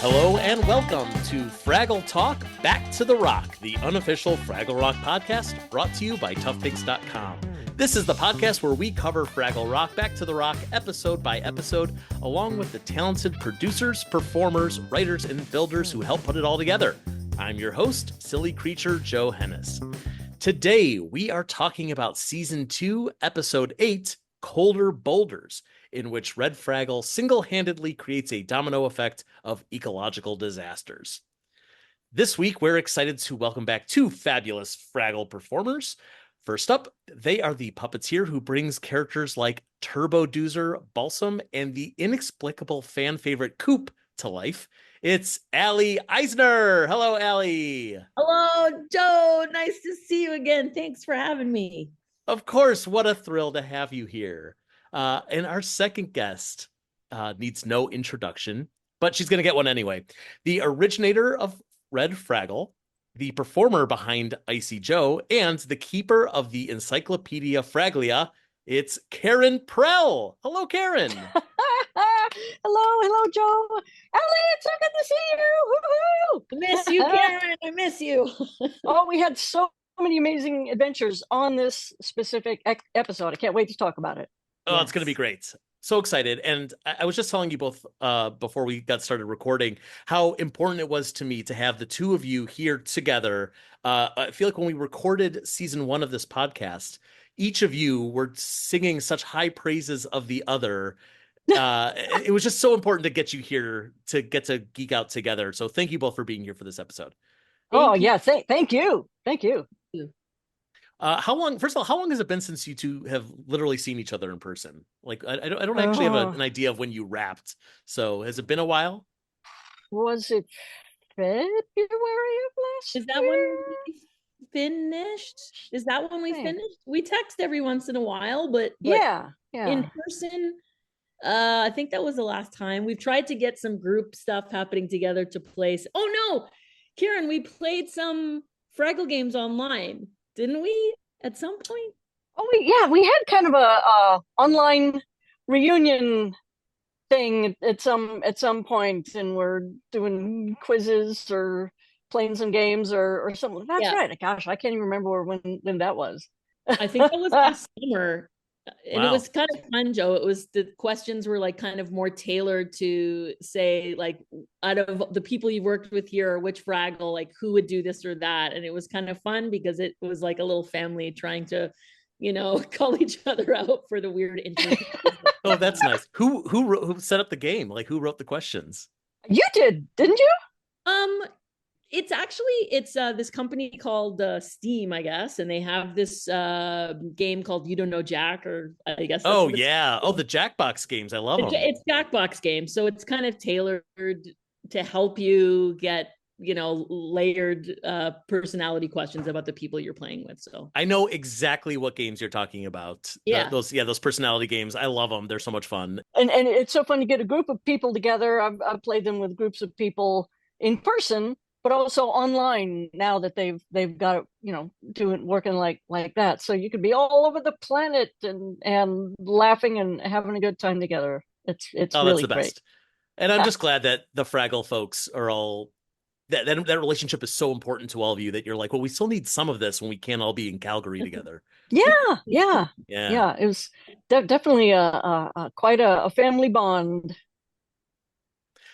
Hello and welcome to Fraggle Talk Back to the Rock, the unofficial Fraggle Rock podcast brought to you by toughpicks.com. This is the podcast where we cover Fraggle Rock Back to the Rock episode by episode, along with the talented producers, performers, writers, and builders who help put it all together. I'm your host, Silly Creature Joe Hennis. Today, we are talking about Season 2, Episode 8, Colder Boulders, in which Red Fraggle single-handedly creates a domino effect of ecological disasters. This week, we're excited to welcome back two fabulous Fraggle performers. First up, they are the puppeteer who brings characters like Turbo Doozer, Balsam, and the inexplicable fan favorite Coop to life. It's Allie Eisner. Hello, Allie. Hello, Joe. Nice to see you again. Thanks for having me. Of course, what a thrill to have you here. And our second guest needs no introduction, but she's going to get one anyway. The originator of Red Fraggle, the performer behind Icy Joe, and the keeper of the Encyclopedia Fraglia, it's Karen Prell. Hello, Karen. Hello, Joe. Ellie, it's so good to see you. Woo-hoo! I miss you, Karen. I miss you. Oh, we had so many amazing adventures on this specific episode. I can't wait to talk about it. Oh, yes. It's going to be great. So excited. And I was just telling you both before we got started recording how important it was to me to have the two of you here together. I feel like when we recorded Season 1 of this podcast, each of you were singing such high praises of the other. It was just so important to get you here to get to geek out together. So thank you both for being here for this episode. Thank you. Thank you. How long has it been since you two have literally seen each other in person? Like, I don't actually have an idea of when you wrapped. So has it been a while? Was it February of last year? Is that when we finished? Is that when we finished? We text every once in a while, but yeah. In person, I think that was the last time. We've tried to get some group stuff happening together to play. Oh no, Karen, we played some Fraggle games online. Didn't we at some point? Oh, we had kind of a online reunion thing at some point, and we're doing quizzes or playing some games or something. That's right. Gosh, I can't even remember when that was. I think that was last summer. And Wow. It was kind of fun, Joe. It was the questions were like kind of more tailored to say, like, out of the people you worked with here, which Fraggle, like who would do this or that. And it was kind of fun because it was like a little family trying to, call each other out for the weird interview. Oh, that's nice. Who set up the game? Like, who wrote the questions? You did, didn't you? It's this company called Steam, I guess, and they have this game called You Don't Know Jack, or I guess. Oh yeah, the Jackbox games. I love them. It's Jackbox games, so it's kind of tailored to help you get layered personality questions about the people you're playing with. So I know exactly what games you're talking about. Yeah, those personality games. I love them. They're so much fun. And it's so fun to get a group of people together. I've played them with groups of people in person, but also online now that they've got it, working like that. So you could be all over the planet and laughing and having a good time together. It's really that's the great. Best. And I'm just glad that the Fraggle folks are all that relationship is so important to all of you that you're like, well, we still need some of this when we can't all be in Calgary together. Yeah. It was definitely quite a family bond.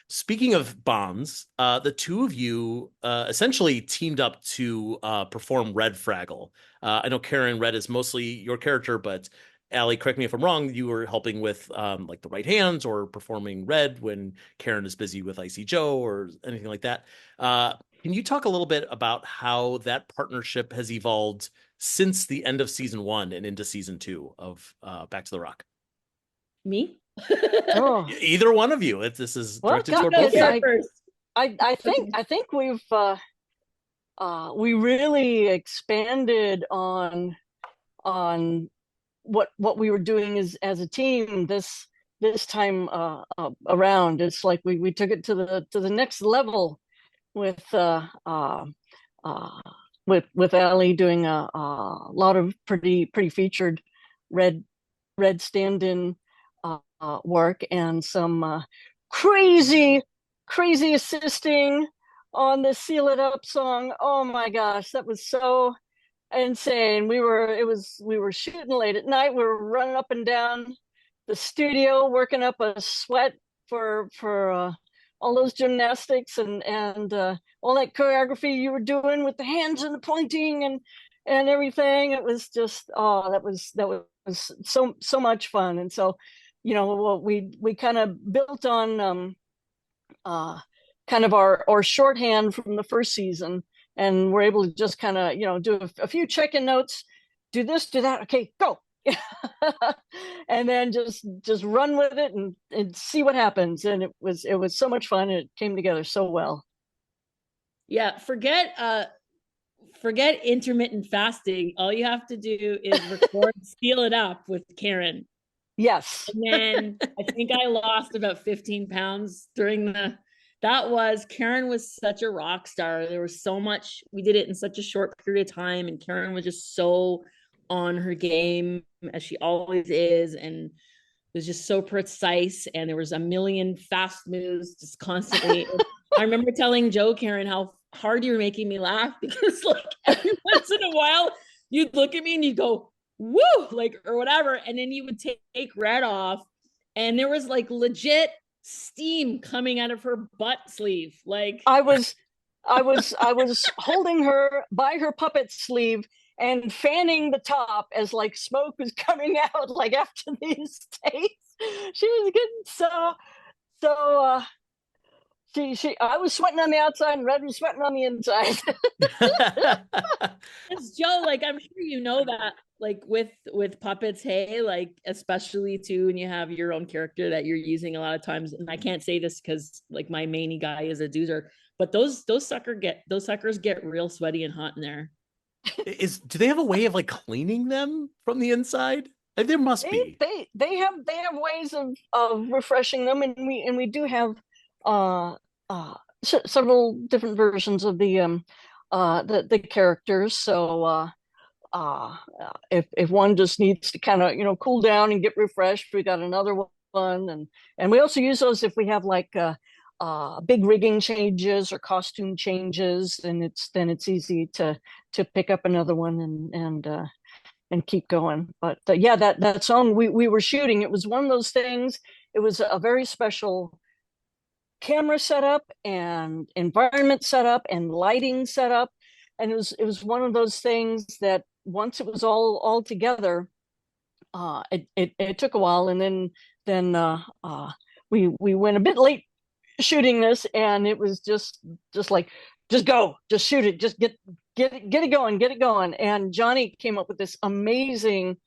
Speaking of bonds, the two of you essentially teamed up to perform Red Fraggle. I know, Karen, Red is mostly your character, but Allie, correct me if I'm wrong, you were helping with like the right hands or performing Red when Karen is busy with Icy Joe or anything like that. Can you talk a little bit about how that partnership has evolved since the end of Season 1 and into Season 2 of Back to the Rock? Me? Either one of you. This is directed toward both of you. I think we've we really expanded on what we were doing as a team this time around. It's like we took it to the next level with Allie doing a lot of pretty featured red stand-in work and some crazy crazy assisting on the Seal It Up song. Oh my gosh, that was so insane. We were shooting late at night. We were running up and down the studio, working up a sweat for all those gymnastics and all that choreography you were doing with the hands and the pointing and everything. It was just that was so much fun. And so, we kind of built on kind of our shorthand from the first season, and we're able to just kind of do a few check-in notes, do this, do that, okay, go. And then just run with it and see what happens. And it was so much fun. It came together so well. Yeah, forget intermittent fasting. All you have to do is record Seal It Up with Karen. Yes. And then I think I lost about 15 pounds during Karen was such a rock star. There was so much, we did it in such a short period of time, and Karen was just so on her game, as she always is, and was just so precise, and there was a million fast moves just constantly. I remember telling Joe, Karen, how hard you were making me laugh, because like every once in a while you'd look at me and you'd go, woo, like, or whatever, and then you would take Red off, and there was like legit steam coming out of her butt sleeve. Like I was holding her by her puppet sleeve and fanning the top as like smoke was coming out, like after these takes. She was getting I was sweating on the outside and Red was sweating on the inside. It's Joe, like I'm sure you know that, like with puppets, hey, like especially too when you have your own character that you're using a lot of times. And I can't say this because like my main guy is a doozer, but those suckers get real sweaty and hot in there. Do they have a way of like cleaning them from the inside? There must be. They have ways of refreshing them, and we do have several different versions of the characters. So if one just needs to kind of cool down and get refreshed, we got another one, and we also use those if we have like big rigging changes or costume changes, and it's easy to pick up another one and keep going. But yeah, that song we were shooting, it was one of those things. It was a very special camera setup and environment setup and lighting setup, and it was one of those things that once it was all together, it took a while, and then we went a bit late shooting this, and it was just like, just go, just shoot it, just get it going. And Johnny came up with this amazing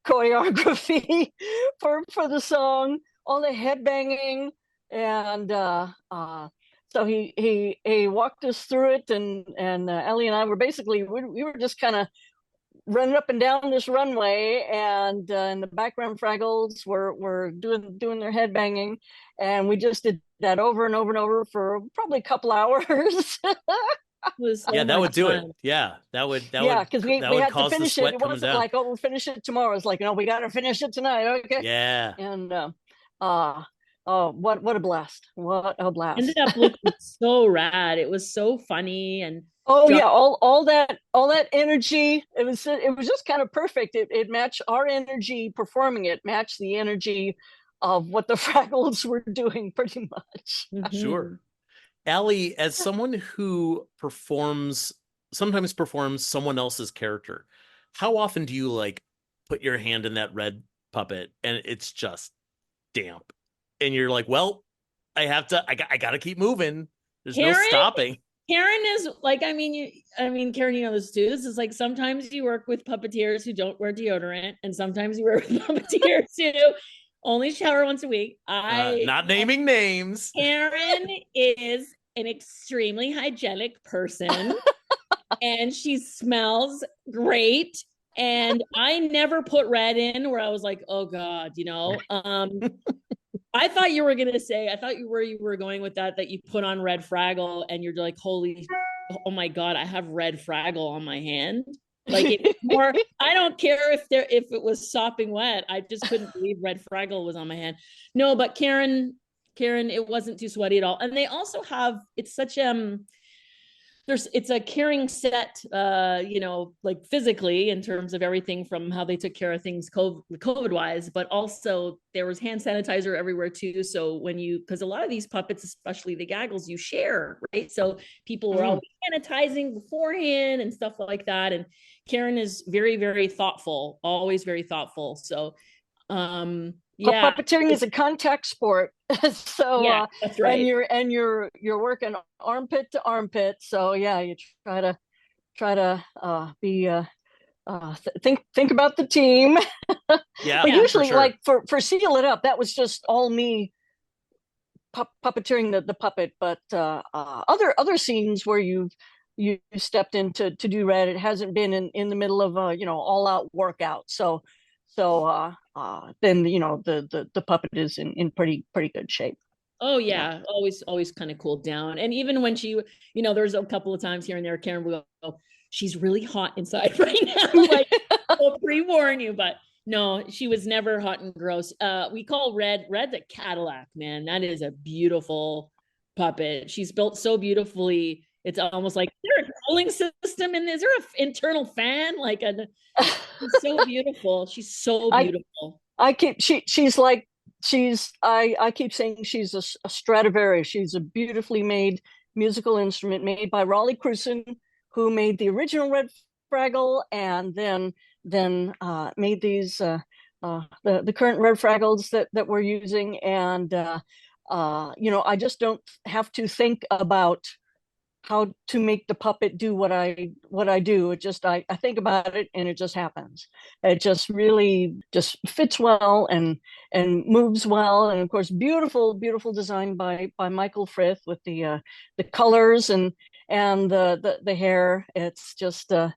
choreography for the song, all the head banging, and so he walked us through it, and Ellie and I were basically we were just kind of running up and down this runway, and in the background Fraggles were doing their head banging, and we just did that over and over and over for probably a couple hours. Yeah, that would do it. Yeah, that would because we had to finish it. It wasn't like, oh, we'll finish it tomorrow. It's like, no, we got to finish it tonight. Okay. Yeah. And oh, what a blast! What a blast! Ended up looking so rad. It was so funny, and yeah, all that energy. It was just kind of perfect. It matched our energy performing. It matched the energy of what the Fraggles were doing, pretty much. Mm-hmm. Sure. Allie, as someone who sometimes performs someone else's character, how often do you like put your hand in that Red puppet and it's just damp, and you're like, well, I got to keep moving. There's no stopping. Karen is like, Karen, you know this too. This is like, sometimes you work with puppeteers who don't wear deodorant, and sometimes you work with puppeteers who only shower once a week. Not naming names. Karen is an extremely hygienic person, and she smells great. And I never put Red in where I was like, oh God, I thought you were going with that you put on Red Fraggle and you're like, oh my God, I have Red Fraggle on my hand. Like, it's more, I don't care if it was sopping wet. I just couldn't believe Red Fraggle was on my hand. No, but Karen Karen, it wasn't too sweaty at all. And they also have, it's such it's a caring set, like physically in terms of everything from how they took care of things COVID wise, but also there was hand sanitizer everywhere too. So because a lot of these puppets, especially the gaggles, you share, right? So people were always sanitizing beforehand and stuff like that. And Karen is very, very thoughtful, always very thoughtful. So, puppeteering is a contact sport. So yeah, that's right. And you're working armpit to armpit. So yeah, you try to be think about the team. Yeah. But usually sure. like for Seal It Up, that was just all me puppeteering the puppet. But other scenes where you stepped in to do Red, it hasn't been in the middle of a all out workout. So then the puppet is in pretty good shape. Oh yeah, always kind of cooled down. And even when she, there's a couple of times here and there, Karen will go, she's really hot inside right now. Like, I'll pre-warn you, but no, she was never hot and gross. We call Red's a Cadillac, man. That is a beautiful puppet. She's built so beautifully. It's almost like, is there a cooling system in there? Is there an internal fan? She's so beautiful. She's so beautiful. I keep saying she's a Stradivarius. She's a beautifully made musical instrument made by Raleigh Cruson, who made the original Red Fraggle and then made these the current Red Fraggles that we're using. And I just don't have to think about how to make the puppet do what I do. It just I think about it and it just happens. It just really just fits well and moves well. And of course, beautiful design by Michael Frith with the colors and the hair. It's just an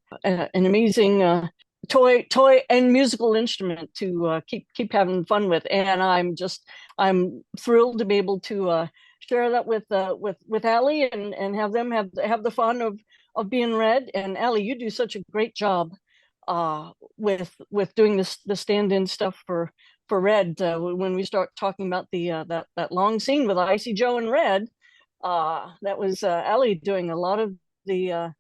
amazing toy and musical instrument to keep having fun with. And I'm thrilled to be able to share that with Allie and have them have the fun of being Red. And Allie, you do such a great job with doing the stand-in stuff for Red. When we start talking about that long scene with Icy Joe and Red, that was Allie doing a lot of the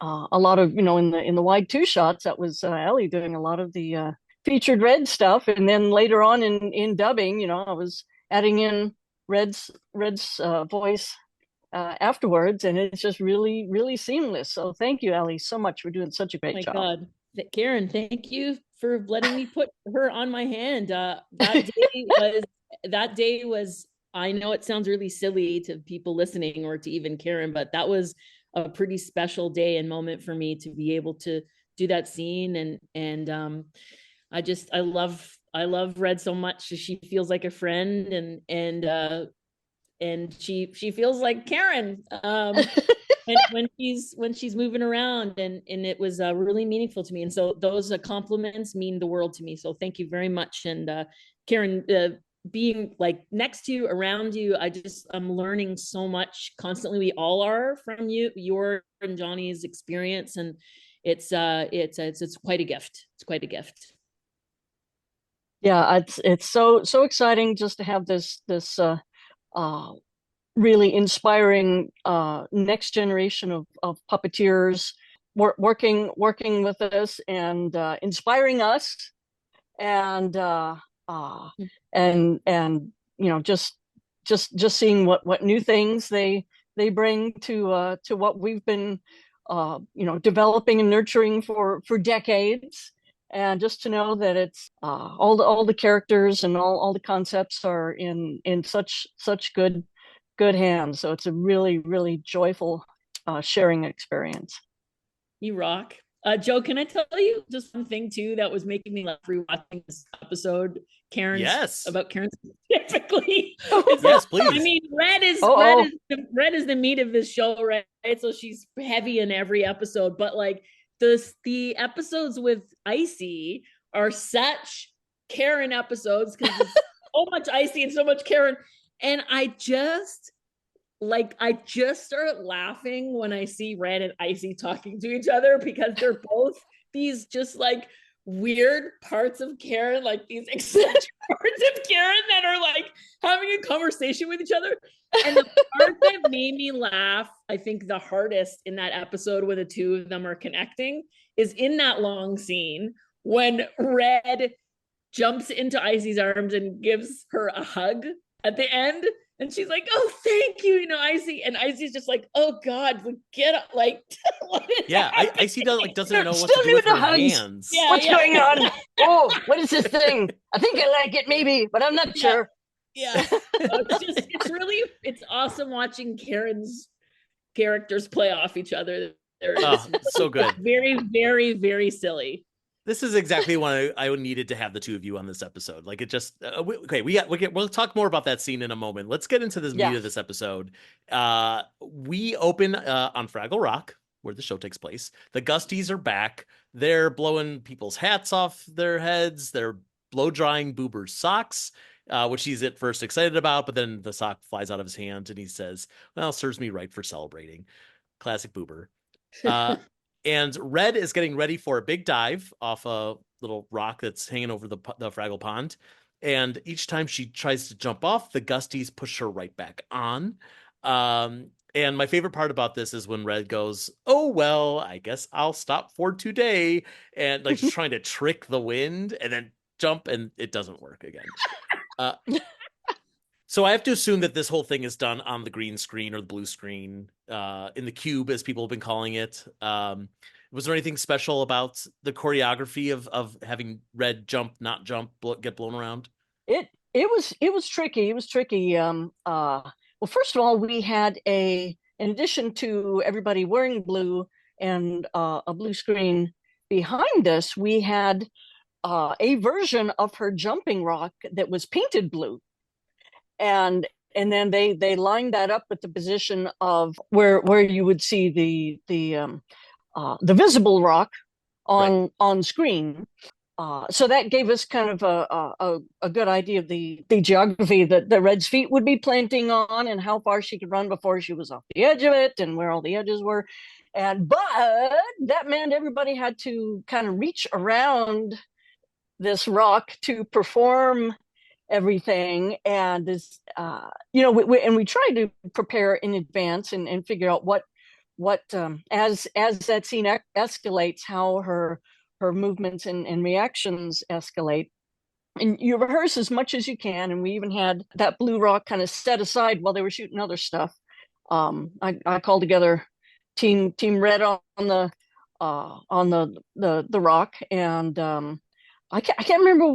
in the wide two shots. That was Ellie doing a lot of the featured Red stuff, and then later on in dubbing, I was adding in Red's voice afterwards, and it's just really seamless. So thank you, Ellie, so much for doing such a great job. God, Karen, thank you for letting me put her on my hand. That day was. I know it sounds really silly to people listening or to even Karen, but that was a pretty special day and moment for me to be able to do that scene. And I love Red so much. She feels like a friend and she feels like Karen when she's moving around, and it was really meaningful to me. And so those compliments mean the world to me. So thank you very much. And Karen, being like next to you, around you, I'm learning so much constantly. We all are from your and Johnny's experience, and it's quite a gift. It's quite a gift. Yeah, it's so exciting just to have this really inspiring next generation of puppeteers working with us and inspiring us and just seeing what new things they bring to what we've been developing and nurturing for decades, and just to know that it's all the characters and all the concepts are in such good hands. So it's a really joyful sharing experience. You rock. Joe, can I tell you just one thing too that was making me laugh rewatching this episode? About Karen specifically. Yes, please. I mean, Red is the meat of this show, right? So she's heavy in every episode, but like the episodes with Icy are such Karen episodes because there's so much Icy and so much Karen, and I just start laughing when I see Red and Icy talking to each other because they're both these just like weird parts of Karen, like these eccentric parts of Karen that are like having a conversation with each other. And the part that made me laugh, I think the hardest in that episode where the two of them are connecting, is in that long scene when Red jumps into Icy's arms and gives her a hug at the end. And she's like, "Oh, thank you, Icy." And Icy's just like, "Oh God, get up!" Like, yeah, Icy doesn't know what Still to do with her hugs. hands. Yeah, What's going on? Oh, what is this thing? I think I like it, maybe, but I'm not sure. Yeah, so it's awesome watching Karen's characters play off each other. They're so good. Very, very, very silly. This is exactly what I needed to have the two of you on this episode. Like it just we'll talk more about that scene in a moment. Let's get into this meat of this episode. We open on Fraggle Rock, where the show takes place. The Gusties are back. They're blowing people's hats off their heads. They're blow drying Boober's socks, which he's at first excited about, but then the sock flies out of his hand and he says, "Well, serves me right for celebrating." Classic Boober. And Red is getting ready for a big dive off a little rock that's hanging over the Fraggle Pond. And each time she tries to jump off, the Gusties push her right back on. And my favorite part about this is when Red goes, "Oh, well, I guess I'll stop for today." And like just trying to trick the wind and then jump, and it doesn't work again. So I have to assume that this whole thing is done on the green screen or the blue screen, in the cube, as people have been calling it. Was there anything special about the choreography of having Red jump, not jump, get blown around? It was tricky. It was tricky. Well, first of all, we had in addition to everybody wearing blue and a blue screen behind us, we had a version of her jumping rock that was painted blue. And then they lined that up with the position of where you would see the visible rock on screen. So that gave us kind of a good idea of the geography that the Red's feet would be planting on and how far she could run before she was off the edge of it and where all the edges were. But that meant everybody had to kind of reach around this rock to perform everything. And this we tried to prepare in advance and figure out what as that scene escalates, how her movements and reactions escalate. And you rehearse as much as you can, and we even had that blue rock kind of set aside while they were shooting other stuff. I called together team Red on the rock, and I can't remember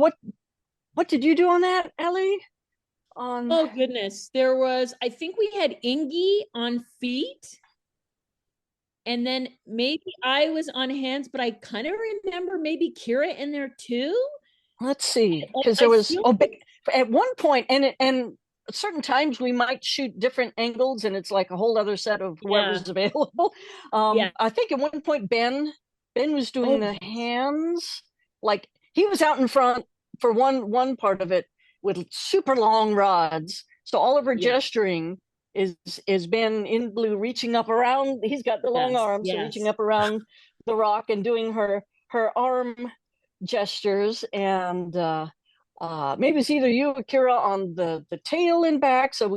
what did you do on that, Ellie? Oh goodness, I think we had Ingy on feet, and then maybe I was on hands, but I kind of remember maybe Kira in there too. Let's see, because there was at one point, and certain times we might shoot different angles, and it's like a whole other set of whoever's available. I think at one point Ben was doing the hands, like he was out in front for one part of it with super long rods. So all of her gesturing is Ben in blue reaching up around. He's got the long arms, so reaching up around the rock and doing her arm gestures. And maybe it's either you or Kira on the tail and back. So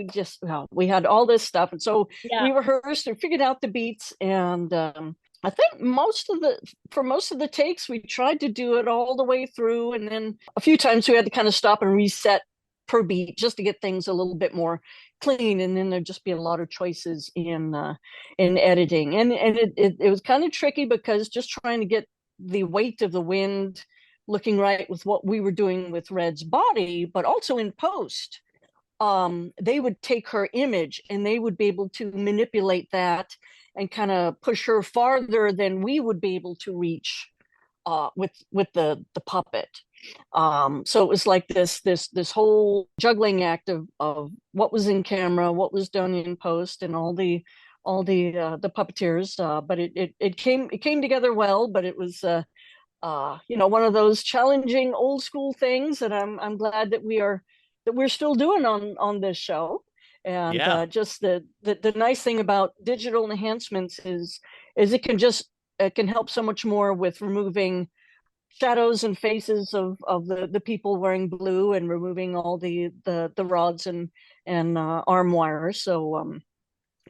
we had all this stuff, and so we rehearsed and figured out the beats. And I think for most of the takes, we tried to do it all the way through, and then a few times we had to kind of stop and reset per beat just to get things a little bit more clean. And then there'd just be a lot of choices in editing, and it was kind of tricky because just trying to get the weight of the wind looking right with what we were doing with Red's body, but also in post, they would take her image and they would be able to manipulate that and kind of push her farther than we would be able to reach with the puppet. So it was like this whole juggling act of what was in camera, what was done in post, and all the puppeteers. But it came together well. But it was one of those challenging old school things that I'm glad that we're still doing on this show. And just the nice thing about digital enhancements is it can help so much more with removing shadows and faces of the people wearing blue, and removing all the rods and arm wires. So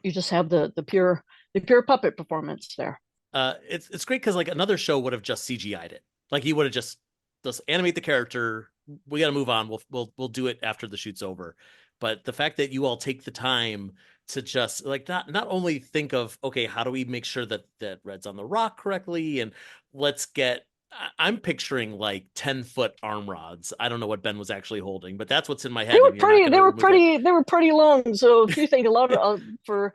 you just have the pure puppet performance there. It's great because like another show would have just CGI'd it. Like he would have just animate the character. We got to move on. We'll do it after the shoot's over. But the fact that you all take the time to just like not only think of, okay, how do we make sure that Red's on the rock correctly, and let's get. I'm picturing like 10-foot arm rods. I don't know what Ben was actually holding, but that's what's in my head. They were pretty long. So if you think a lot of for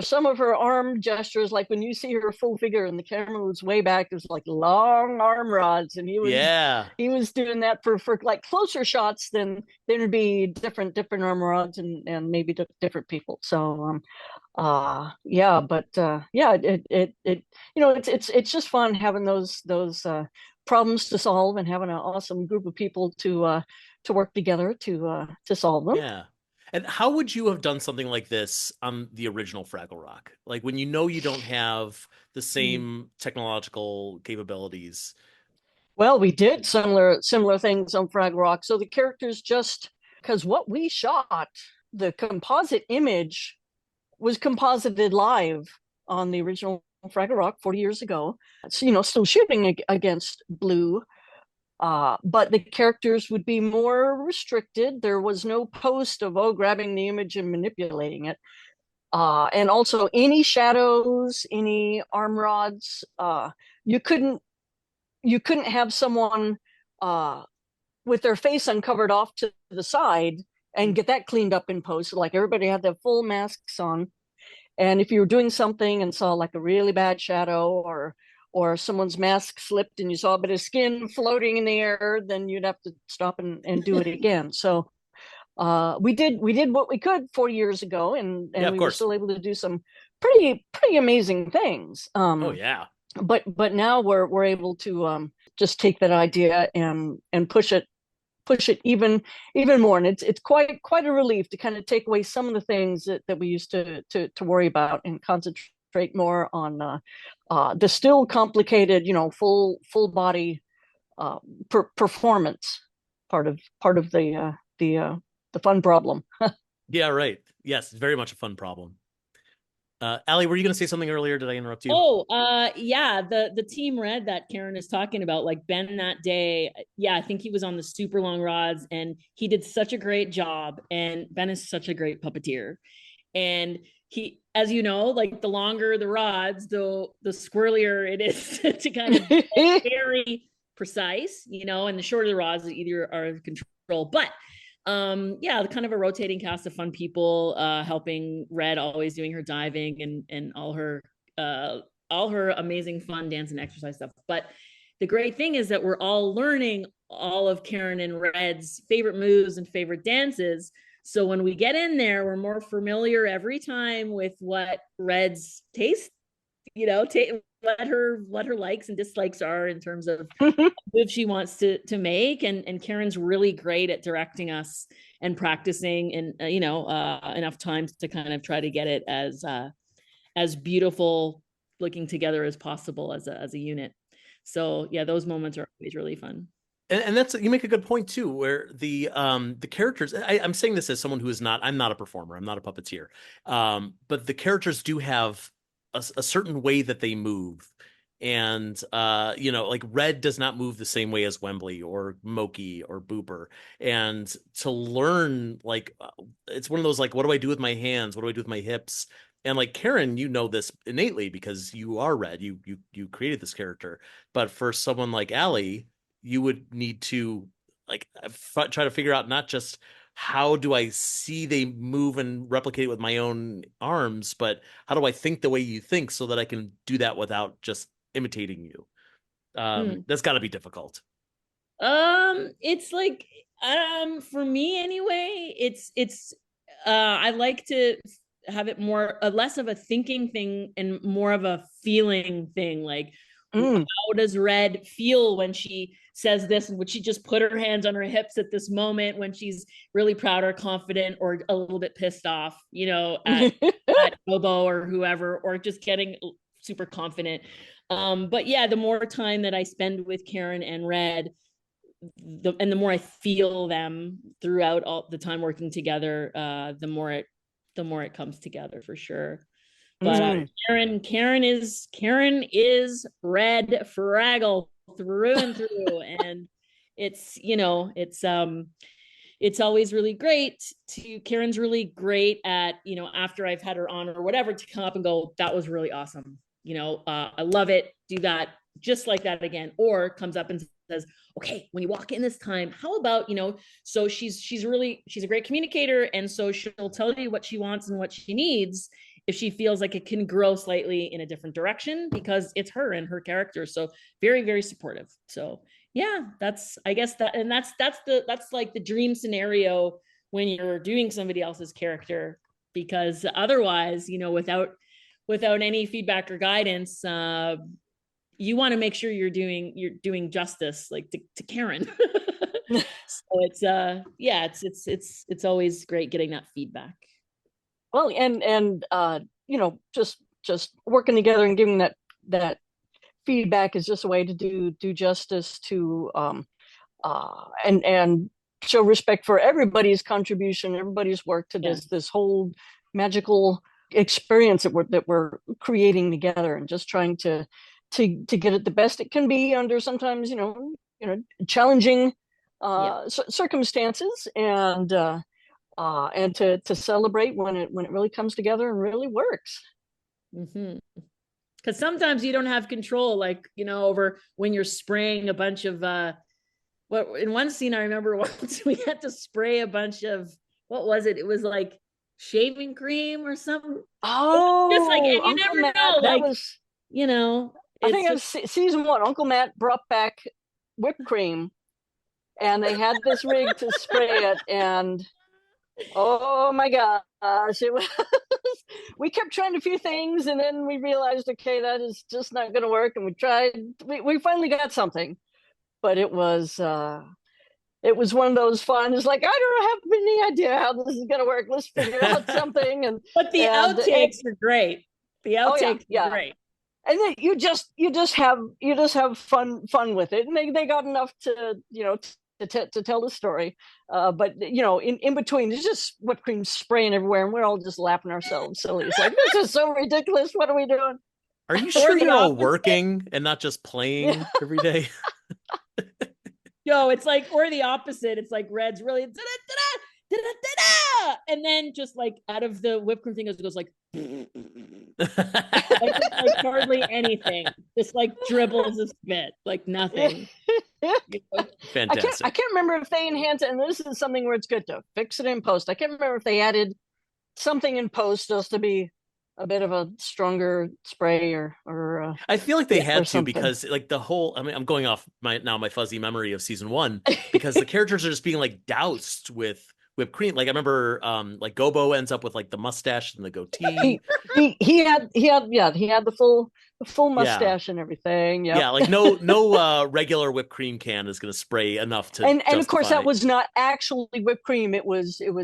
some of her arm gestures, like when you see her full figure and the camera moves way back, there's like long arm rods, and he was doing that for like closer shots. Then there'd be different arm rods and maybe different people. So it's just fun having those problems to solve, and having an awesome group of people to work together to solve them. Yeah. And how would you have done something like this on the original Fraggle Rock? Like when you don't have the same technological capabilities. Well, we did similar things on Fraggle Rock. So the characters, just because what we shot, the composite image was composited live on the original Fraggle Rock 40 years ago. So, still shooting against blue. But the characters would be more restricted. There was no post of grabbing the image and manipulating it. And also any shadows, any arm rods, you couldn't have someone with their face uncovered off to the side and get that cleaned up in post. Like everybody had their full masks on. And if you were doing something and saw like a really bad shadow, or someone's mask slipped and you saw a bit of skin floating in the air, then you'd have to stop and do it again. So we did what we could 40 years ago, and we were still able to do some pretty amazing things. But now we're able to just take that idea and push it even more, and it's quite a relief to kind of take away some of the things that we used to worry about, and concentrate more on the still complicated, full body performance part of the fun problem. Yeah, right. Yes, very much a fun problem. Allie, were you going to say something earlier? Did I interrupt you? Yeah. The Team Red that Karen is talking about, like Ben that day. Yeah, I think he was on the super long rods, and he did such a great job. And Ben is such a great puppeteer. And he, as you know, like the longer the rods, the squirrelier it is to kind of very precise, and the shorter the rods, the easier are to control. But kind of a rotating cast of fun people, helping Red, always doing her diving and all her amazing fun dance and exercise stuff. But the great thing is that we're all learning all of Karen and Red's favorite moves and favorite dances. So when we get in there, we're more familiar every time with what Red's taste, what her likes and dislikes are in terms of moves she wants to make. And Karen's really great at directing us and practicing, and enough times to kind of try to get it as beautiful looking together as possible as a unit. So yeah, those moments are always really fun. And that's, you make a good point too, where the characters, I'm saying this as someone who is not, I'm not a performer, I'm not a puppeteer, but the characters do have a certain way that they move. And like Red does not move the same way as Wembley or Moki or Booper. And to learn, like, it's one of those, like, what do I do with my hands? What do I do with my hips? And like Karen, this innately because you are Red, you created this character. But for someone like Allie, you would need to like try to figure out not just how do I see they move and replicate it with my own arms, but how do I think the way you think so that I can do that without just imitating you. That's got to be difficult. It's like for me anyway, it's I like to have it more less of a thinking thing and more of a feeling thing. Like how does Red feel when she says this? Would she just put her hands on her hips at this moment when she's really proud or confident or a little bit pissed off, at Bobo or whoever, or just getting super confident? But yeah, the more time that I spend with Karen and Red, the more I feel them throughout all the time working together, the more it comes together for sure. But Right. Karen is Red Fraggle through and through, and it's it's always really great to Karen's really great at, after I've had her on or whatever, to come up and go, that was really awesome. I love it. Do that just like that again. Or comes up and says, okay, when you walk in this time, how about, so she's a great communicator. And so she'll tell you what she wants and what she needs if she feels like it can grow slightly in a different direction, because it's her and her character. So very, very supportive. So yeah, that's like the dream scenario when you're doing somebody else's character, because otherwise, without any feedback or guidance, you want to make sure you're doing justice, like to Karen. So it's always great getting that feedback. Well, and just working together and giving that feedback is just a way to do justice to and show respect for everybody's contribution, everybody's work to this whole magical experience that we're creating together, and just trying to get it the best it can be under sometimes challenging circumstances, and to celebrate when it really comes together and really works. Mm-hmm. Because sometimes you don't have control, like, over when you're spraying a bunch of in one scene I remember once we had to spray a bunch of, what was it? It was like shaving cream or something. Oh, just like, and you Uncle never Matt, know, that like, was, I think it was season 1. Uncle Matt brought back whipped cream, and they had this rig to spray it, and oh my gosh, it was we kept trying a few things, and then we realized, okay, that is just not going to work, and we finally got something, but it was one of those fun. It's like, I don't have any idea how this is going to work. Let's figure out something. But the outtakes are great. The outtakes are great. And then you just have fun with it, and they got enough to to tell the story. But in between, there's just whipped cream spraying everywhere, and we're all just laughing ourselves silly. It's like, this is so ridiculous. What are we doing? Are you sure you're all working and not just playing every day? No, it's like, or the opposite. It's like Red's really and then just like out of the whipped cream thing, it goes like, like hardly anything, just like dribbles of spit, like nothing. Fantastic. I can't remember if they enhance it, and this is something where it's good to fix it in post. I can't remember if they added something in post just to be a bit of a stronger spray, or I feel like they had to, because like the whole, I mean, I'm going off my fuzzy memory of season 1, because the characters are just being like doused with whipped cream. Like I remember like Gobo ends up with like the mustache and the goatee. He had the full mustache and everything. Yeah, like no regular whipped cream can is going to spray enough to and of course that was not actually whipped cream. It was a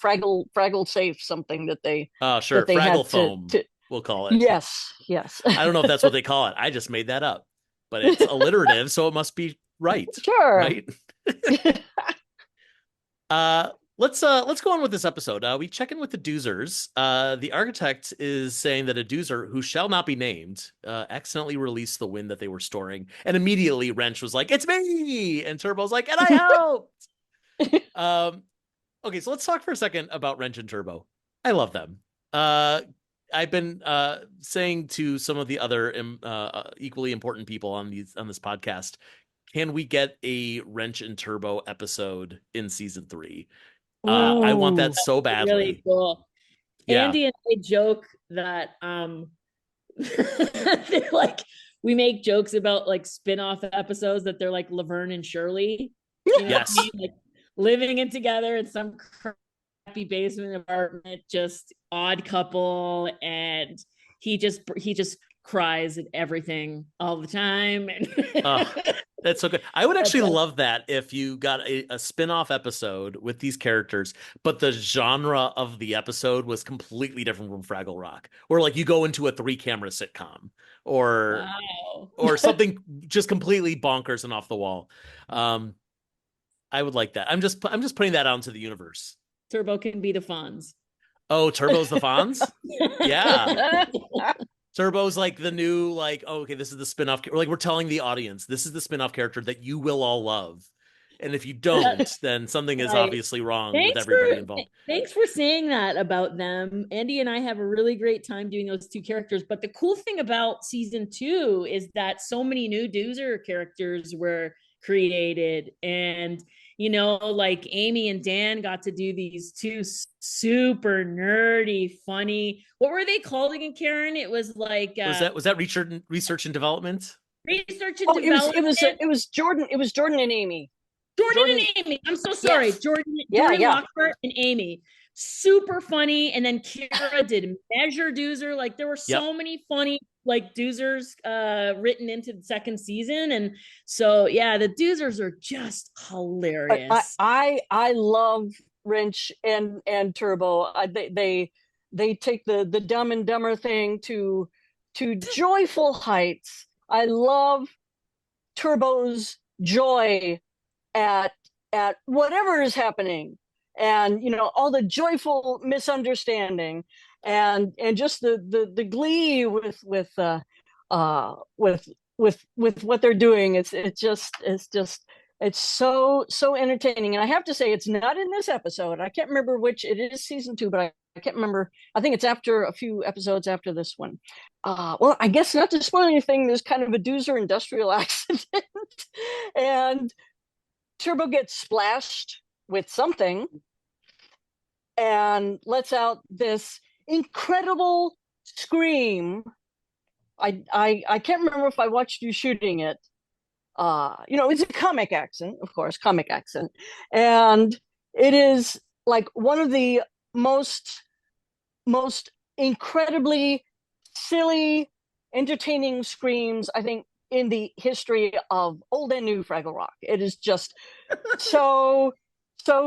Fraggle safe, something that they sure, Fraggle foam we'll call it. Yes I don't know if that's what they call it. I just made that up, but it's alliterative, so it must be right. Sure. Right. Let's go on with this episode. We check in with the Doozers. The architect is saying that a Doozer, who shall not be named, accidentally released the wind that they were storing, and immediately Wrench was like, "It's me!" and Turbo's like, "And I helped." Okay, so let's talk for a second about Wrench and Turbo. I love them. I've been saying to some of the other equally important people on this podcast, can we get a Wrench and Turbo episode in season 3? I want that so badly. Really cool. Yeah. Andy and I joke that they're like, we make jokes about like spin-off episodes that they're like Laverne and Shirley. Yes. Like living in together in some crappy basement apartment, just odd couple, and he just cries at everything all the time. And That's so good. I would actually That's love that if you got a spin-off episode with these characters, but the genre of the episode was completely different from Fraggle Rock, where like you go into a three-camera sitcom or wow. or something just completely bonkers and off the wall. I would like that. I'm just putting that out into the universe. Turbo can be the Fonz. Oh, Turbo's the Fonz? Yeah. Turbo's like the new, like, oh, okay, this is the spin-off. Like, we're telling the audience, this is the spin-off character that you will all love. And if you don't, then something is Right. obviously wrong with everybody involved. Thanks for saying that about them. Andy and I have a really great time doing those two characters. But the cool thing about season 2 is that so many new Doozer characters were created. And, like Amy and Dan got to do these two super nerdy, funny. What were they called again, Karen? It was like Was that research and development? research and Oh, development. it was Jordan. It was Jordan and Amy. Jordan and Amy. I'm so sorry. Yes. Jordan Yeah. Lockhart and Amy. Super funny. And then Kira did Measure Doozer. Like there were so many funny like Doozers written into the second season. And so yeah, the Doozers are just hilarious. I love Wrench and Turbo. They take the Dumb and Dumber thing to joyful heights. I love Turbo's joy at whatever is happening, and all the joyful misunderstanding, and just the glee with what they're doing. It's so entertaining. And I have to say, it's not in this episode. I can't remember which. It is season 2, but I can't remember. I think it's after a few episodes after this one. Well, I guess not to spoil anything, there's kind of a Doozer industrial accident, and Turbo gets splashed with something and lets out this incredible scream. I can't remember if I watched you shooting it. It's a comic accent, of course, and it is like one of the most incredibly silly, entertaining screams, I think, in the history of old and new Fraggle Rock. It is just so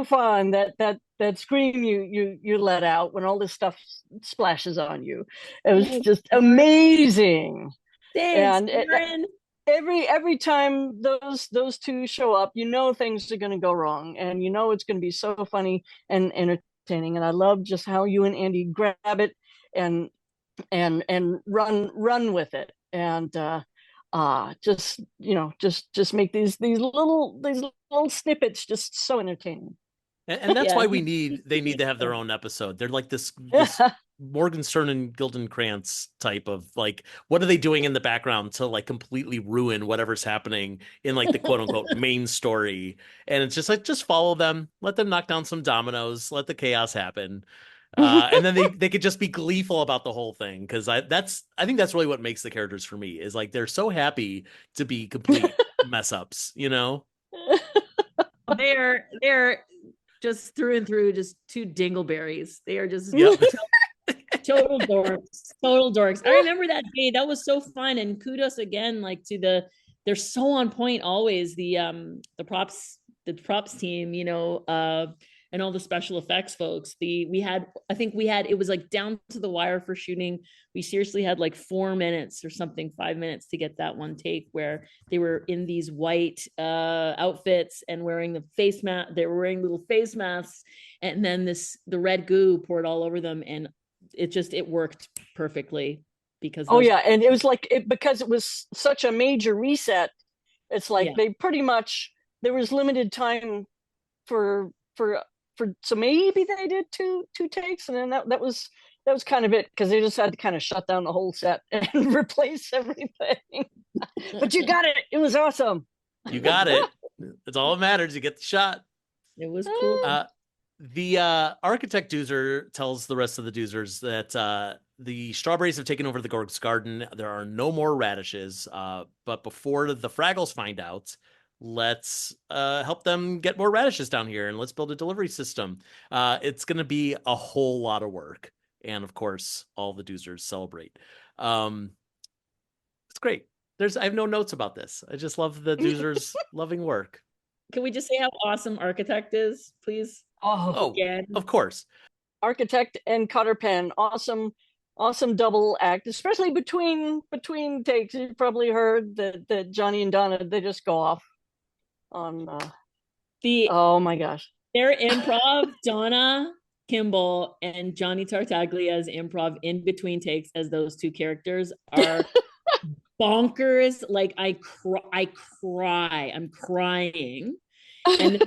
fun, that scream you let out when all this stuff splashes on you. It was just amazing. Thanks, and every time those two show up, things are going to go wrong, and it's going to be so funny and entertaining. And I love just how you and Andy grab it and run with it, and just make these little snippets just so entertaining. And that's why they need to have their own episode. They're like this Morgenstern and Gildenkrantz type of like, what are they doing in the background to like completely ruin whatever's happening in like the quote unquote main story? And it's just like, just follow them, let them knock down some dominoes, let the chaos happen. And then they could just be gleeful about the whole thing. Because I think that's really what makes the characters for me, is like they're so happy to be complete mess ups, They're just through and through, just two dingleberries. They are just total dorks. I remember that day. That was so fun. And kudos again, like they're so on point always. The props team, and all the special effects folks. It was like down to the wire for shooting. We seriously had like 4 minutes or something, 5 minutes to get that one take where they were in these white outfits and wearing the face mask. They were wearing little face masks, and then the red goo poured all over them, and it worked perfectly because and it was like because it was such a major reset. It's like they pretty much, there was limited time for so maybe they did two takes, and then that was kind of it, because they just had to kind of shut down the whole set and replace everything. But you got it. It was awesome. You got it. It's all that matters. You get the shot. It was cool. The architect Doozer tells the rest of the Doozers that the strawberries have taken over the Gorg's garden. There are no more radishes. But before the Fraggles find out, let's help them get more radishes down here, and let's build a delivery system. It's going to be a whole lot of work. And of course, all the Doozers celebrate. It's great. I have no notes about this. I just love the Doozer's loving work. Can we just say how awesome Architect is, please? Oh, Again. of course. Architect and Cutter Pen, awesome double act, especially between takes. You probably heard that Johnny and Donna, they just go off on oh my gosh. Their improv, Donna Kimball and Johnny Tartaglia's improv in between takes as those two characters are bonkers. Like I cry. I'm crying. And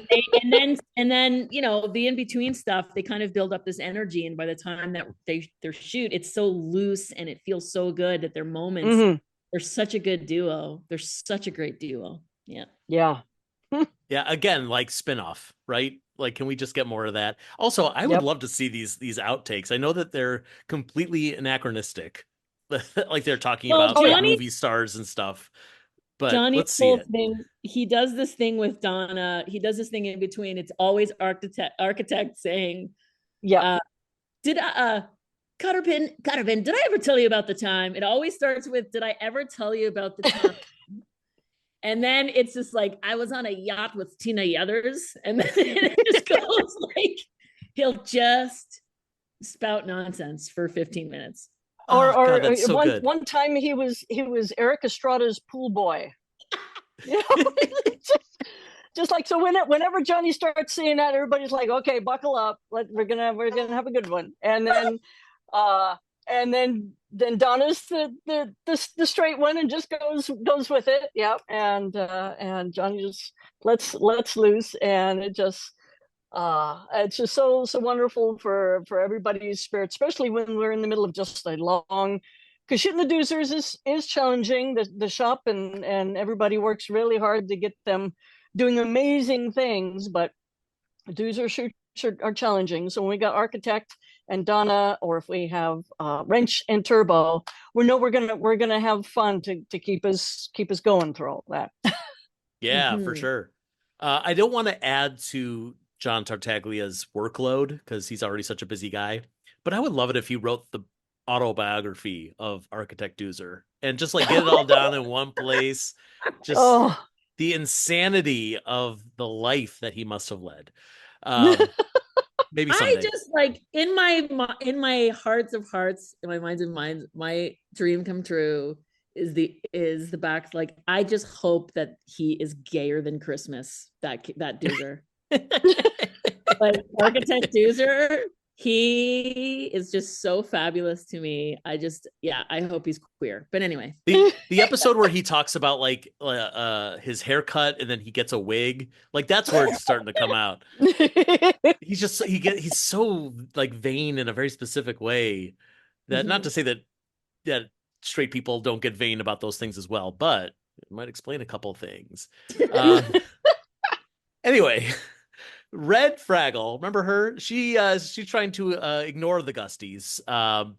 then you know, the in-between stuff, they kind of build up this energy, and by the time that they shoot, it's so loose and it feels so good at their moments. They're such a good duo. They're such a great duo. Yeah. Yeah. Yeah, again, like spin-off, right? Like, can we just get more of that? Also, I would love to see these outtakes. I know that they're completely anachronistic. Like they're talking about movie stars and stuff. But let's see it. He does this thing with Donna. He does this thing in between. It's always architect saying, did Cutterpin, did I ever tell you about the time? It always starts with, did I ever tell you about the time? And then it's just like, I was on a yacht with Tina Yothers. And then it just goes like, he'll just spout nonsense for 15 minutes. One time he was Eric Estrada's pool boy. You know, just like, so whenever Johnny starts seeing that, everybody's like, okay, buckle up. We're gonna have a good one. And then Donna's the straight one and just goes with it. Yeah. And Johnny just lets loose, and it's just so wonderful for everybody's spirit, especially when we're in the middle of just a long, because shooting the Doozers is challenging. The shop and everybody works really hard to get them doing amazing things, but Doozer shoots are challenging. So when we got Architect and Donna, or if we have Wrench and Turbo, we're gonna have fun to keep us going through all that. Yeah, for sure. I don't want to add to John Tartaglia's workload because he's already such a busy guy, but I would love it if he wrote the autobiography of Architect Doozer and just like get it all down in one place. Just the insanity of the life that he must have led. Maybe someday. I just like in my hearts of hearts, in my minds of minds, my dream come true is the back. Like, I just hope that he is gayer than Christmas, that Doozer. Like Architect Doozer, he is just so fabulous to me. I hope he's queer. But anyway, the episode where he talks about like his haircut and then he gets a wig, like that's where it's starting to come out. He's so like vain in a very specific way that not to say that straight people don't get vain about those things as well, but it might explain a couple things. Anyway. Red Fraggle, remember her? She's trying to ignore the Gusties.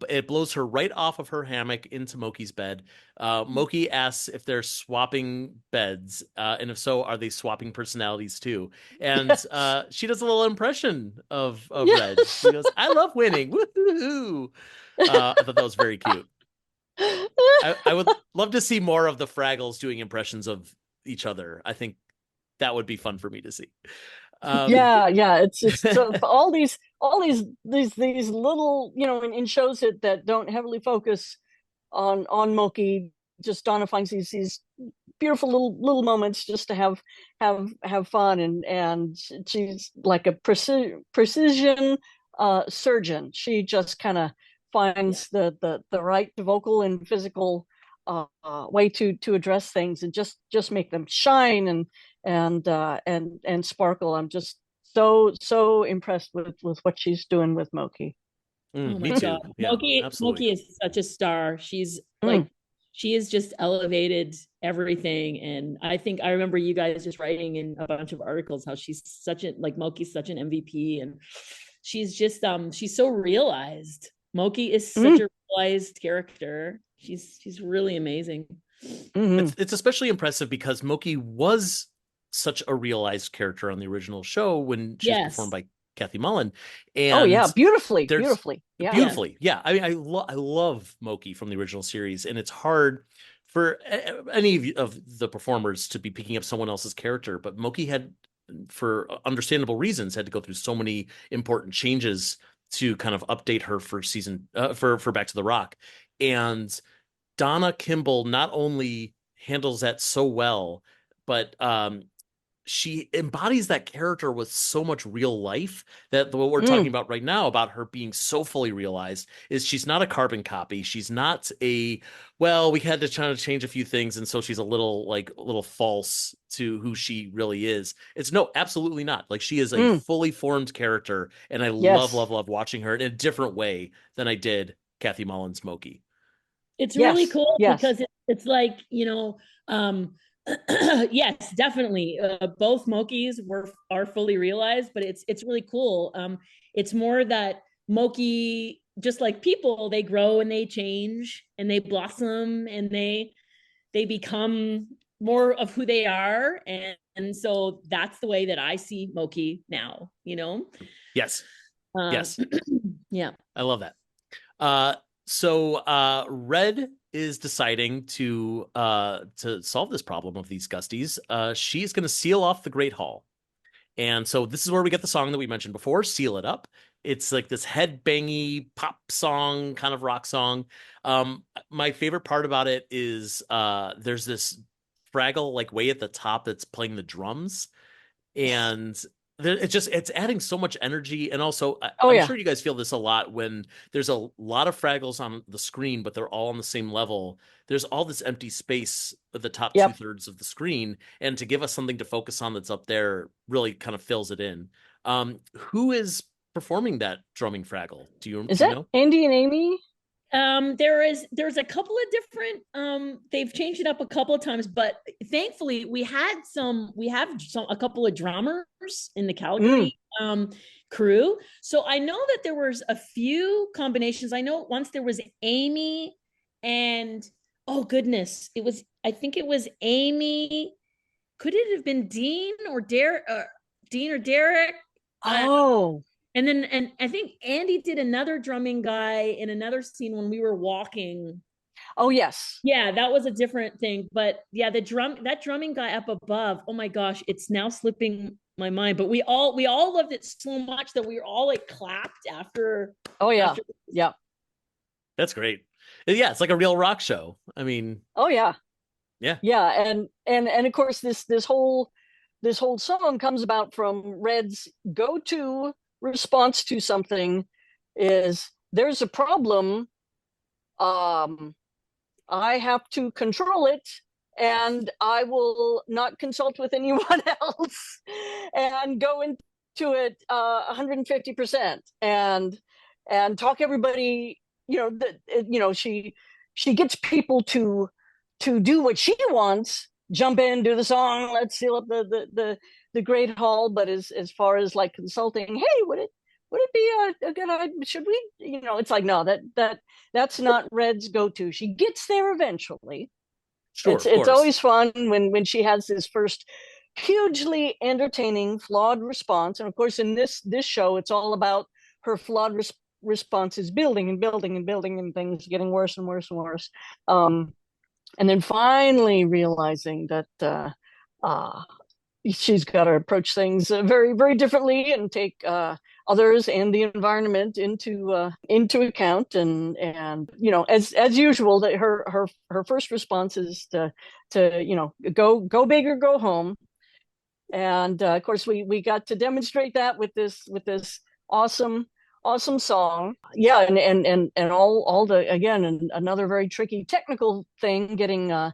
It blows her right off of her hammock into Moki's bed. Moki asks if they're swapping beds, and if so, are they swapping personalities too? And she does a little impression of Red. She goes, "I love winning, woohoo!" I thought that was very cute. I would love to see more of the Fraggles doing impressions of each other. I think that would be fun for me to see. It's so all these little, you know, in shows that don't heavily focus on Moki, just Donna finds these beautiful little moments just to have fun, and she's like a precision surgeon. She just kind of finds the right vocal and physical way to address things and just make them shine and sparkle. I'm just so impressed with what she's doing with Moki. Me too. Yeah, Moki is such a star. She's like, she has just elevated everything. And I think I remember you guys just writing in a bunch of articles how she's Moki's such an MVP, and she's just she's so realized. Moki is such a realized character. She's really amazing. It's especially impressive because Moki was such a realized character on the original show when she was performed by Kathy Mullen. And beautifully. Yeah. I mean, I love Moki from the original series, and it's hard for any of the performers to be picking up someone else's character, but Moki had, for understandable reasons, had to go through so many important changes to kind of update her for season for Back to the Rock. And Donna Kimball not only handles that so well, but she embodies that character with so much real life that what we're talking about right now about her being so fully realized is she's not a carbon copy. She's not well, we had to try to change a few things, and so she's a little false to who she really is. It's no, absolutely not. Like, she is a fully formed character, and I love watching her in a different way than I did Kathy Mullins' Moki. It's really cool because it's like, yes, definitely. Both Mokis are fully realized, but it's really cool. It's more that Moki, just like people, they grow and they change and they blossom and they become more of who they are. And so that's the way that I see Moki now, Yes. Yes. Yeah. I love that. So Red is deciding to solve this problem of these Gusties. She's going to seal off the Great Hall. And so this is where we get the song that we mentioned before, Seal It Up. It's like this headbangy pop song, kind of rock song. My favorite part about it is there's this Fraggle like way at the top that's playing the drums. And it's adding so much energy. And also, I'm sure you guys feel this a lot when there's a lot of Fraggles on the screen, but they're all on the same level. There's all this empty space at the top 2/3 of the screen. And to give us something to focus on that's up there really kind of fills it in. Who is performing that drumming Fraggle? Do you know? Andy and Amy? There's a couple of different they've changed it up a couple of times, but thankfully we have a couple of drummers in the Calgary crew. So I know that there was a few combinations. I know once there was Amy and oh goodness, I think it was Amy. Could it have been Dean or Derek? And I think Andy did another drumming guy in another scene when we were walking. Oh, yes. Yeah, that was a different thing. But yeah, that drumming guy up above, oh my gosh, it's now slipping my mind. But we all loved it so much that we were all like clapped after. Oh, yeah. Yeah. That's great. Yeah, it's like a real rock show. I mean. Oh, yeah. Yeah. Yeah. And of course, this whole song comes about from Red's go-to response to something is there's a problem. I have to control it, and I will not consult with anyone else and go into it 150% and talk everybody. She gets people to do what she wants, jump in, do the song, let's seal up the Great Hall. But as far as like consulting, hey, would it be a good idea? Should we? It's like, no, that's not Red's go-to. She gets there eventually. Sure, it's always fun when she has this first hugely entertaining flawed response. And of course, in this show, it's all about her flawed responses building and building and building, and things getting worse and worse and worse. And then finally realizing that she's got to approach things very, very differently and take others and the environment into account. And as usual, that her first response is to go big or go home. And of course, we got to demonstrate that with this awesome song. Yeah. And all the, again, another very tricky technical thing, getting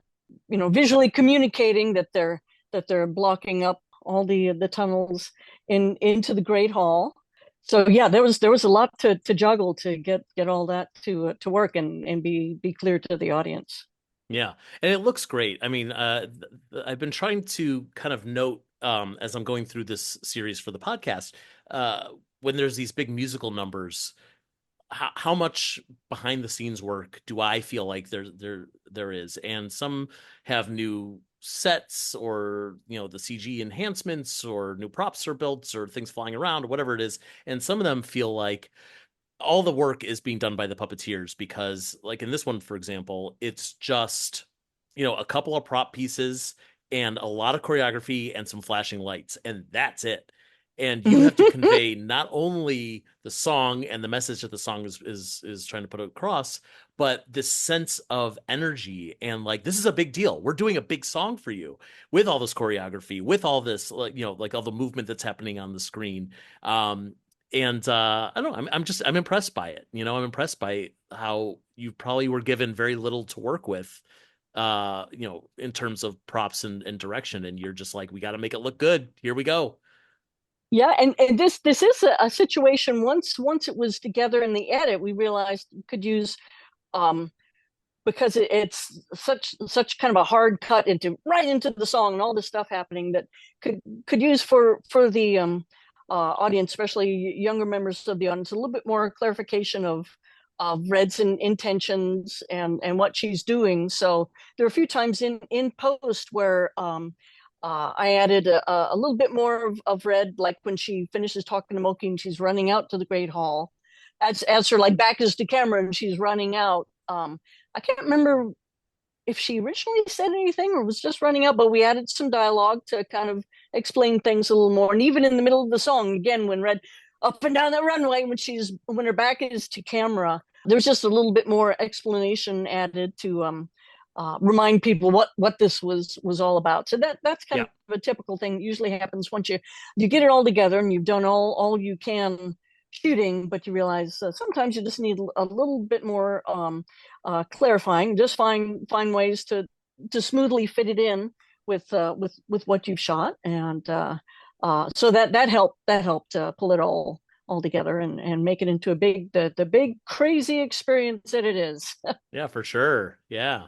visually communicating that they're blocking up all the tunnels into the Great Hall. So yeah, there was a lot to juggle to get all that to work and be clear to the audience. Yeah, and it looks great. I mean, I've been trying to kind of note as I'm going through this series for the podcast, when there's these big musical numbers, how much behind the scenes work do I feel like there is? And some have new sets, or the CG enhancements, or new props are built, or things flying around, or whatever it is. And some of them feel like all the work is being done by the puppeteers, because like in this one, for example, it's just a couple of prop pieces and a lot of choreography and some flashing lights, and that's it. And you have to convey not only the song and the message that the song is trying to put across, but this sense of energy and like, this is a big deal. We're doing a big song for you with all this choreography, with all this, like, like all the movement that's happening on the screen. And I don't know, I'm impressed by it. I'm impressed by how you probably were given very little to work with, in terms of props and direction. And you're just like, we got to make it look good. Here we go. Yeah, and this is a situation. Once it was together in the edit, we realized we could use, because it's such kind of a hard cut right into the song and all this stuff happening, that could use for the audience, especially younger members of the audience, a little bit more clarification of Red's intentions and what she's doing. So there are a few times in post where I added a little bit more of Red, like when she finishes talking to Moki and she's running out to the Great Hall, as her like back is to camera and she's running out. I can't remember if she originally said anything or was just running out, but we added some dialogue to kind of explain things a little more. And even in the middle of the song, again, when Red up and down the runway, when her back is to camera, there's just a little bit more explanation added to remind people what this was all about. So that's kind of a typical thing that usually happens once you get it all together and you've done all you can shooting, but you realize sometimes you just need a little bit more clarifying. Just find ways to smoothly fit it in with what you've shot, and so that helped pull it all together and make it into the big crazy experience that it is. Yeah, for sure. Yeah.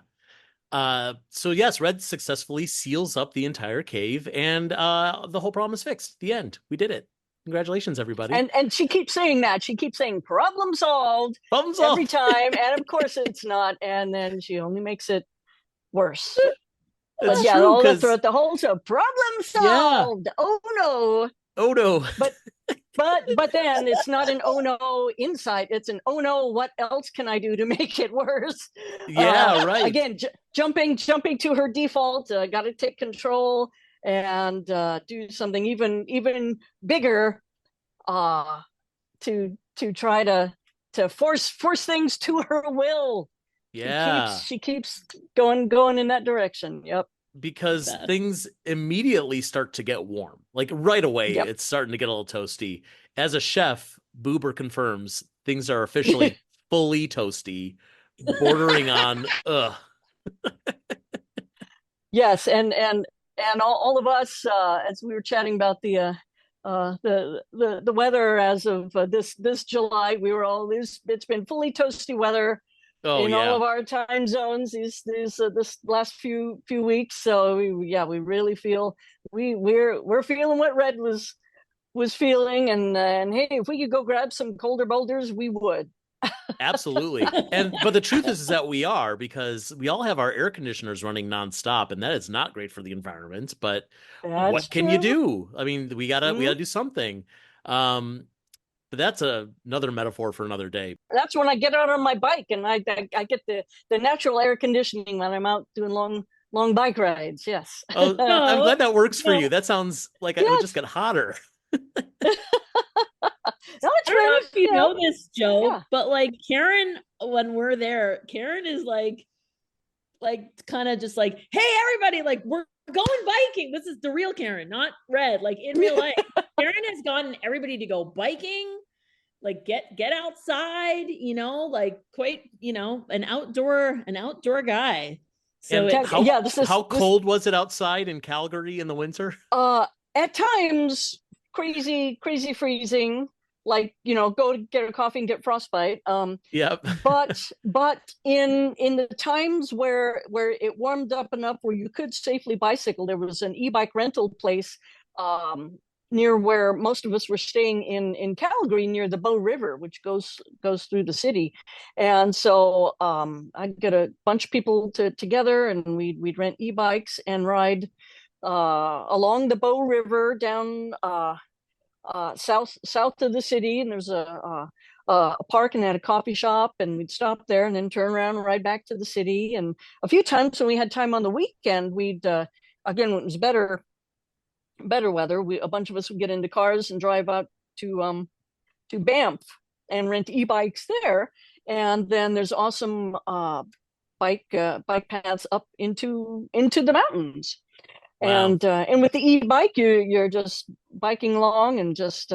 So yes, Red successfully seals up the entire cave, and the whole problem is fixed. The end. We did it. Congratulations, everybody. And she keeps saying that. She keeps saying problem solved every time, and of course it's not. And then she only makes it worse. It's but yeah, true, all throughout the whole show, problem solved. Yeah. Oh no. Oh no. But then it's not an oh no insight. It's an oh no, what else can I do to make it worse? Yeah, right. Again, jumping to her default. Got to take control and do something even bigger to try to force things to her will. Yeah, she keeps going in that direction. Yep. Because things immediately start to get warm, like right away. It's starting to get a little toasty. As a chef, Boober confirms things are officially fully toasty, bordering on Yes, and all of us, as we were chatting about the weather as of this July, we were all it's been fully toasty weather in all of our time zones this last few weeks. So we really feel we're feeling what Red was feeling, and hey, if we could go grab some colder boulders, we would. Absolutely. But the truth is that we are, because we all have our air conditioners running nonstop, and that is not great for the environment. But what can you do? I mean, we gotta do something. But that's another metaphor for another day. That's when I get out on my bike and I get the natural air conditioning when I'm out doing long bike rides. Yes. Oh, I'm glad that works for you. That sounds like it would just get hotter. I don't know if you know this, Joe, but like Karen, when we're there, Karen is like kind of just like, hey, everybody, like we're going biking. This is the real Karen, not Red. Like in real life, Karen has gotten everybody to go biking, like get outside, like quite, an outdoor guy. So how cold was it outside in Calgary in the winter? At times crazy freezing, like go to get a coffee and get frostbite. Yep. but in the times where it warmed up enough where you could safely bicycle, there was an e-bike rental place near where most of us were staying in Calgary, near the Bow River, which goes through the city. And so I'd get a bunch of people together, and we'd rent e-bikes and ride along the Bow River down south of the city. And there's a a park and had a coffee shop, and we'd stop there and then turn around and ride back to the city. And a few times when we had time on the weekend, we'd again, when it was better weather, a bunch of us would get into cars and drive out to Banff and rent e-bikes there. And then there's awesome bike paths up into the mountains. Wow. And with the e-bike, you're just biking along and just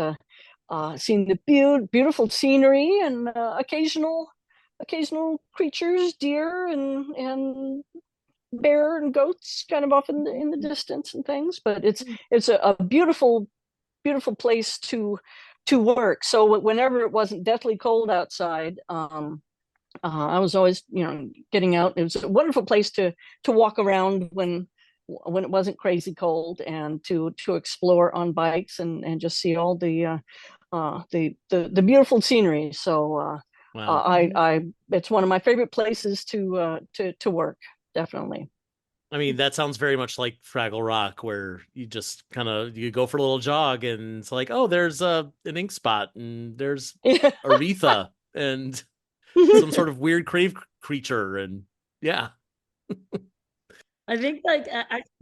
seeing the beautiful scenery and occasional creatures, deer and bear and goats, kind of off in the distance and things. But it's a beautiful place to work. So whenever it wasn't deathly cold outside, I was always, getting out. It was a wonderful place to walk around when it wasn't crazy cold, and to explore on bikes and just see all the beautiful scenery. So Wow. I it's one of my favorite places to work, definitely. I mean, that sounds very much like Fraggle Rock, where you just kind of you go for a little jog, and it's like, oh, there's an ink spot, and there's Aretha, and some sort of weird crave creature, and yeah. I think like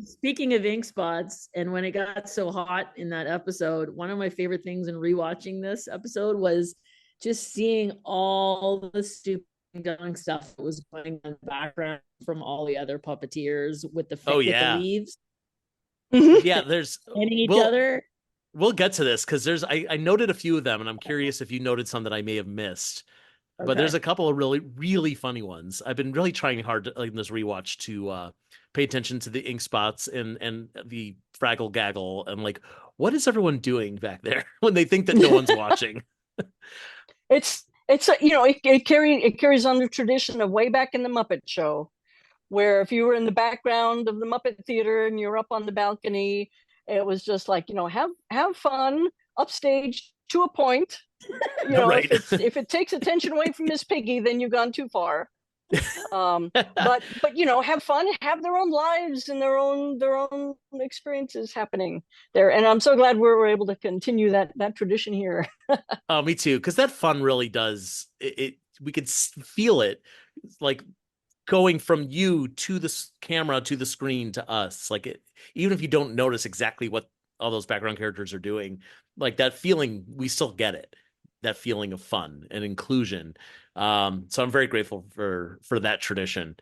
speaking of ink spots, and when it got so hot in that episode, one of my favorite things in rewatching this episode was just seeing all the stupid young stuff that was going on in the background from all the other puppeteers with the Oh, with yeah. the leaves Yeah, there's hitting each other. We'll get to this because I noted a few of them, and I'm curious if you noted some that I may have missed. But there's a couple of really, really funny ones. I've been really trying hard to, in this rewatch, to pay attention to the ink spots and the Fraggle gaggle, and like, what is everyone doing back there when they think that no one's watching? It's it carries on the tradition of way back in the Muppet Show, where if you were in the background of the Muppet Theater and you're up on the balcony, it was just like, have fun upstage to a point. Right. if it takes attention away from Miss Piggy, then you've gone too far. But have fun, have their own lives and their own experiences happening there. And I'm so glad we're able to continue that tradition here. Oh, me too. Because that fun really does it. We could feel it, like going from you to the camera to the screen to us. Like it, even if you don't notice exactly what all those background characters are doing, like that feeling, we still get it. That feeling of fun and inclusion. So I'm very grateful for that tradition.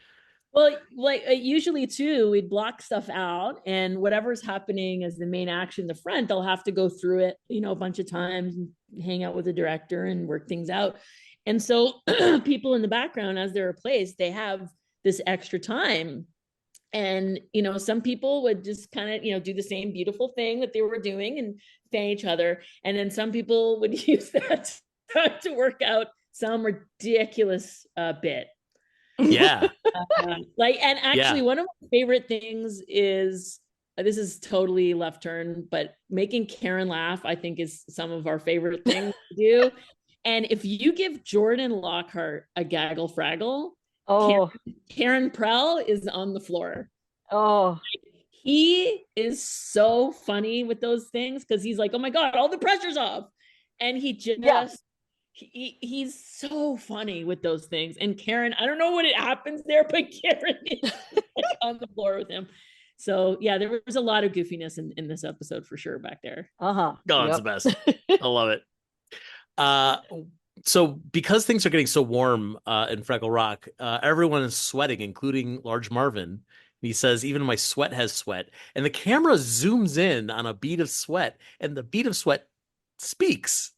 Well, like usually too, we'd block stuff out, and whatever's happening as the main action in the front, they'll have to go through it, a bunch of times, and hang out with the director and work things out. And so people in the background, as they're replaced, they have this extra time. And some people would just kind of do the same beautiful thing that they were doing and fan each other, and then some people would use that to work out some ridiculous bit. Yeah. And actually, one of my favorite things is, this is totally left turn, but making Karen laugh, I think, is some of our favorite things to do. And if you give Jordan Lockhart a gaggle fraggle, Karen Prell is on the floor. Oh, he is so funny with those things, because he's like, oh my God, all the pressure's off. And he just, he's so funny with those things. And Karen, I don't know what it happens there, but Karen is on the floor with him. So yeah, there was a lot of goofiness in this episode for sure back there. Oh, it's the best. I love it. So because things are getting so warm in Fraggle Rock, everyone is sweating, including Large Marvin. He says, even my sweat has sweat. And the camera zooms in on a bead of sweat, and the bead of sweat speaks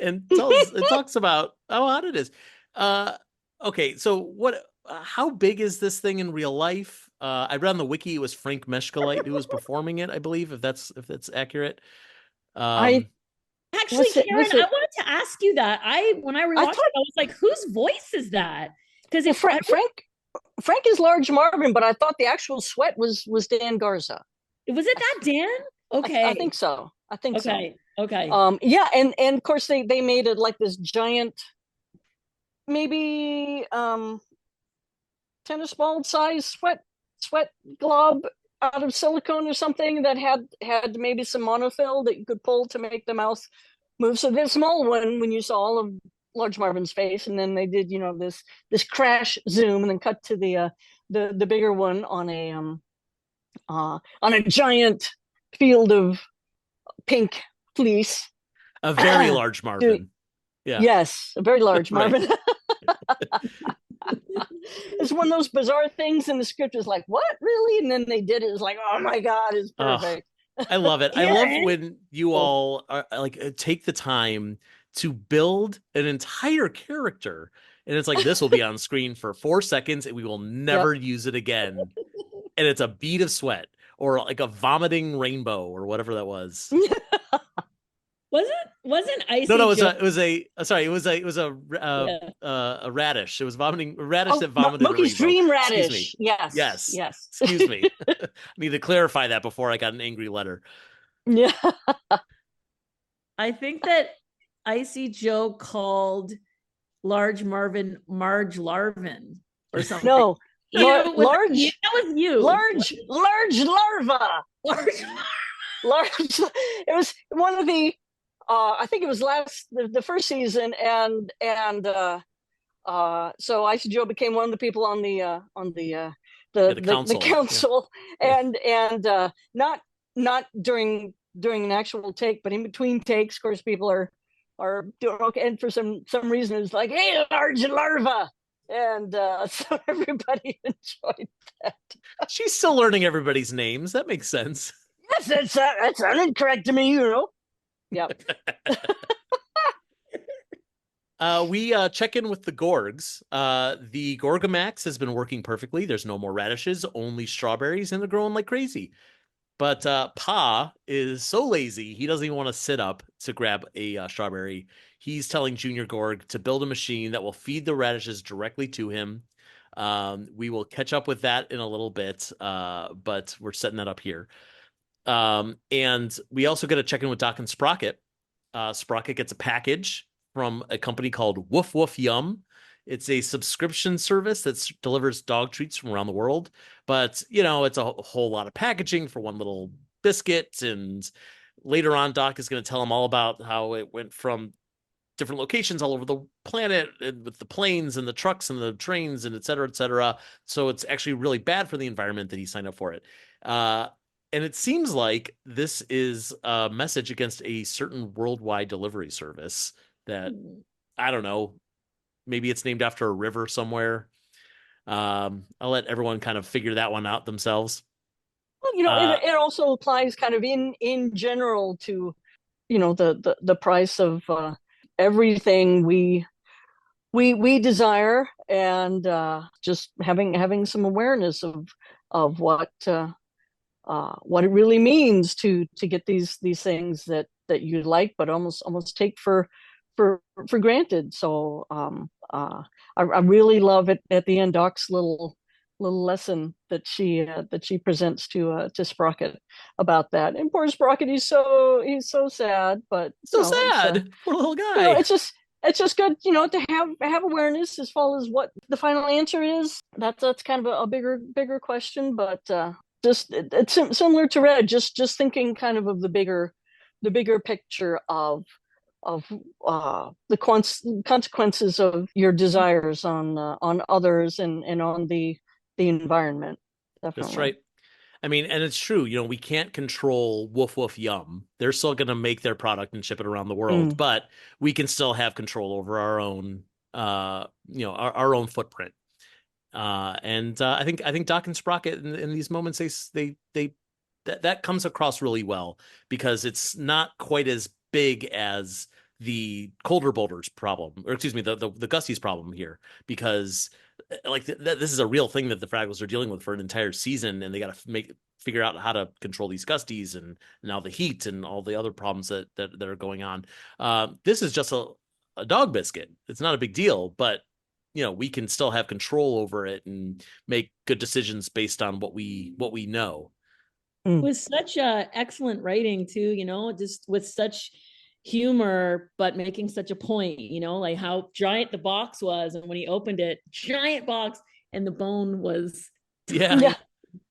and it talks about how hot it is. Okay, so how big is this thing in real life? I read on the wiki it was Frank Meshkalite who was performing it, I believe, if that's accurate. Actually, Karen, I wanted to ask you that. When I rewatched it, I was like, whose voice is that? Because if Frank is Large Marvin, but I thought the actual sweat was Dan Garza. Was it that Dan? Okay, I think so. Okay. Yeah, and of course they made it like this giant, maybe tennis ball size sweat glob out of silicone or something that had maybe some monofill that you could pull to make the mouth move. So the small one, when you saw all of large Marvin's face, and then they did, this crash zoom, and then cut to the bigger one on a giant field of pink fleece. A very large Marvin. Yeah. Yes, a very large Right. Marvin. It's one of those bizarre things in the script is like, what, really? And then they did it. It's like, oh my God, it's perfect. I love it. I love when you all are like take the time to build an entire character, and it's like, this will be on screen for 4 seconds and we will never use it again. And it's a bead of sweat or like a vomiting rainbow or whatever that was. Wasn't Icy No, Joe? it was a radish. It was vomiting a radish that vomited Monkey's a rainbow. dream radish. Excuse me. Yes. Excuse me. I need to clarify that before I got an angry letter. Yeah. I think that Icy Joe called large Marvin Marge Larvin or something. No, large. That was you. Large larva. Large. It was one of the. I think it was the first season, and so Icy Joe became one of the people on the council, yeah. and not during an actual take, but in between takes, of course, people are doing okay, and for some reason it's like, hey, large larva, and so everybody enjoyed that. She's still learning everybody's names. That makes sense. Yes, that sounded correct to me, Yep. We check in with the Gorgs. The Gorgamax has been working perfectly. There's no more radishes, only strawberries, and they're growing like crazy. But Pa is so lazy, he doesn't even want to sit up to grab a strawberry. He's telling Junior Gorg to build a machine that will feed the radishes directly to him. We will catch up with that in a little bit, but we're setting that up here. And we also get a check in with Doc and Sprocket. Sprocket gets a package from a company called Woof Woof Yum. It's a subscription service that delivers dog treats from around the world. But, it's a whole lot of packaging for one little biscuit. And later on, Doc is going to tell him all about how it went from different locations all over the planet with the planes and the trucks and the trains and et cetera, et cetera. So it's actually really bad for the environment that he signed up for it. And it seems like this is a message against a certain worldwide delivery service that, I don't know, maybe it's named after a river somewhere. I'll let everyone kind of figure that one out themselves. Well, it also applies kind of in general to, the price of everything we desire, and just having some awareness of what it really means to get these things that you like, but almost take for granted. So I really love it at the end, Doc's little lesson that she presents to Sprocket about that. And poor Sprocket, he's so sad, but so sad. Poor little guy. It's just good, to have awareness as far as what the final answer is. That's kind of a bigger question, but just it's similar to Red. Just thinking kind of the bigger picture of the consequences of your desires on others and on the environment. Definitely. That's right. I mean, and it's true, we can't control Woof Woof Yum. They're still going to make their product and ship it around the world, but we can still have control over our own, our own footprint. And I think Doc and Sprocket in these moments, that comes across really well, because it's not quite as big as the colder Boulders problem, or excuse me, the Gusties problem here, because this is a real thing that the Fraggles are dealing with for an entire season, and they got to figure out how to control these Gusties, and now the heat and all the other problems that are going on. This is just a dog biscuit. It's not a big deal, but we can still have control over it and make good decisions based on what we know. With such excellent writing too, just with such humor, but making such a point, like how giant the box was, and when he opened it, giant box, and the bone was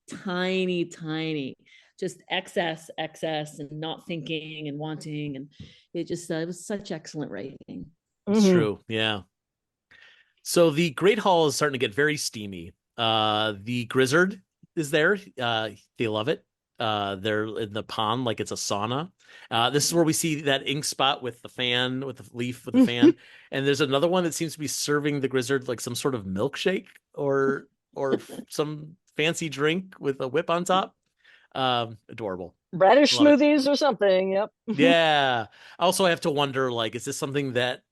tiny, just excess, and not thinking and wanting, and it was such excellent writing. It's Mhm. true. Yeah. So the Great Hall is starting to get very steamy. The Grizzard is there. They love it. They're in the pond like it's a sauna. This is where we see that ink spot with the fan, with the leaf, with the fan. And there's another one that seems to be serving the Grizzard like some sort of milkshake or some fancy drink with a whip on top. Adorable. Radish Love it. smoothies or something. Yep. Yeah. Also, I have to wonder, like, is this something that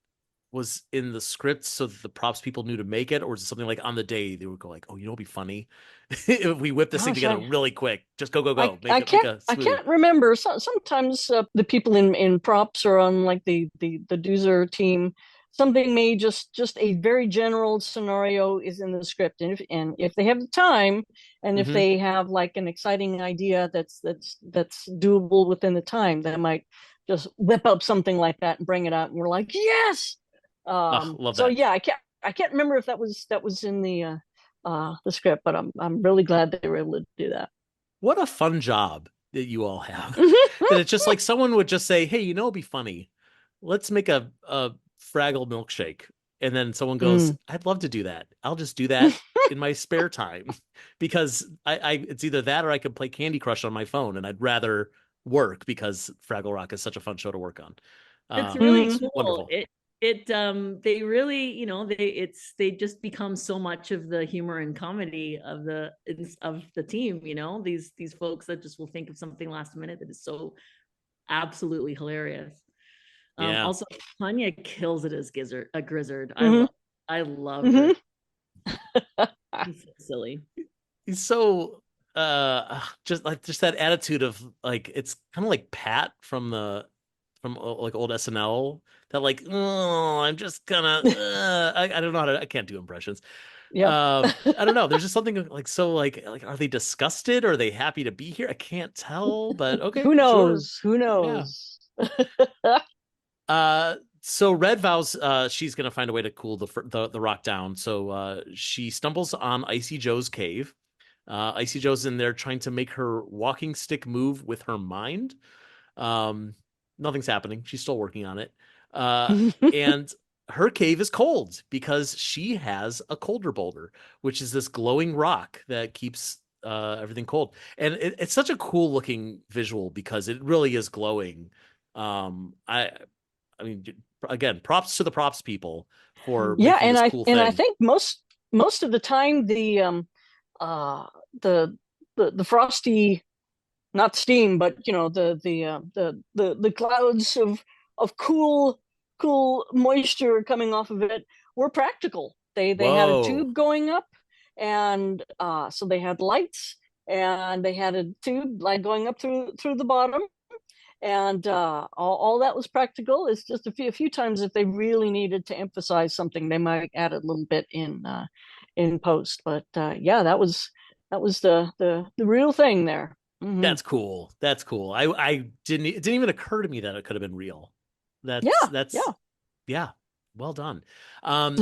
was in the script so that the props people knew to make it, or is it something like on the day they would go like, "Oh, you know, it'd be funny if we whip this thing Gosh, together really quick. Just go, go, I, go. I Make can't a I smoothie." can't remember. Sometimes the people in props or on like the doozer team, something may just a very general scenario is in the script, and if they have the time, and if Hmm. they have like an exciting idea that's doable within the time, they might just whip up something like that and bring it out, and we're like, yes. Oh, love So that. yeah, I can't remember if that was in the script, but I'm really glad they were able to do that. What a fun job that you all have. That it's just like someone would just say, "Hey, you know, it'd be funny. Let's make a Fraggle milkshake." And then someone goes, Mm. "I'd love to do that. I'll just do that in my spare time." Because I it's either that or I could play Candy Crush on my phone, and I'd rather work because Fraggle Rock is such a fun show to work on. It's really Mm. cool. Wonderful. They really, they just become so much of the humor and comedy of the team, these folks that just will think of something last minute that is so absolutely hilarious. Yeah. Also, Tanya kills it as a Grizzard. Hmm. I love her. Hmm. She's so silly. He's so just that attitude of like it's kind of like Pat from like old SNL that like, oh, I'm just gonna I don't know how to I can't do impressions. Yep. I don't know. There's just something like so like are they disgusted or are they happy to be here? I can't tell, but okay, Who sure. knows? Who Yeah. knows? So Red vows she's gonna find a way to cool the rock down. So she stumbles on Icy Joe's cave. Icy Joe's in there trying to make her walking stick move with her mind. Um, Nothing's happening. She's still working on it. And her cave is cold because she has a colder boulder, which is this glowing rock that keeps everything cold. And it's such a cool looking visual because it really is glowing. Um, I, I mean, again, props to the props people for Yeah, making and this I cool and I thing. think most of the time uh the the frosty, not steam, but the clouds of cool moisture coming off of it were practical. They had a Whoa. tube going up, and so they had lights, and they had a tube like going up through the bottom, and all that was practical. It's just a few times if they really needed to emphasize something, they might add a little bit in post. But yeah, that was the real thing there. Hmm. That's cool. That's cool. I didn't it didn't even occur to me that it could have been real. Yeah, That's yeah. yeah, well done. Um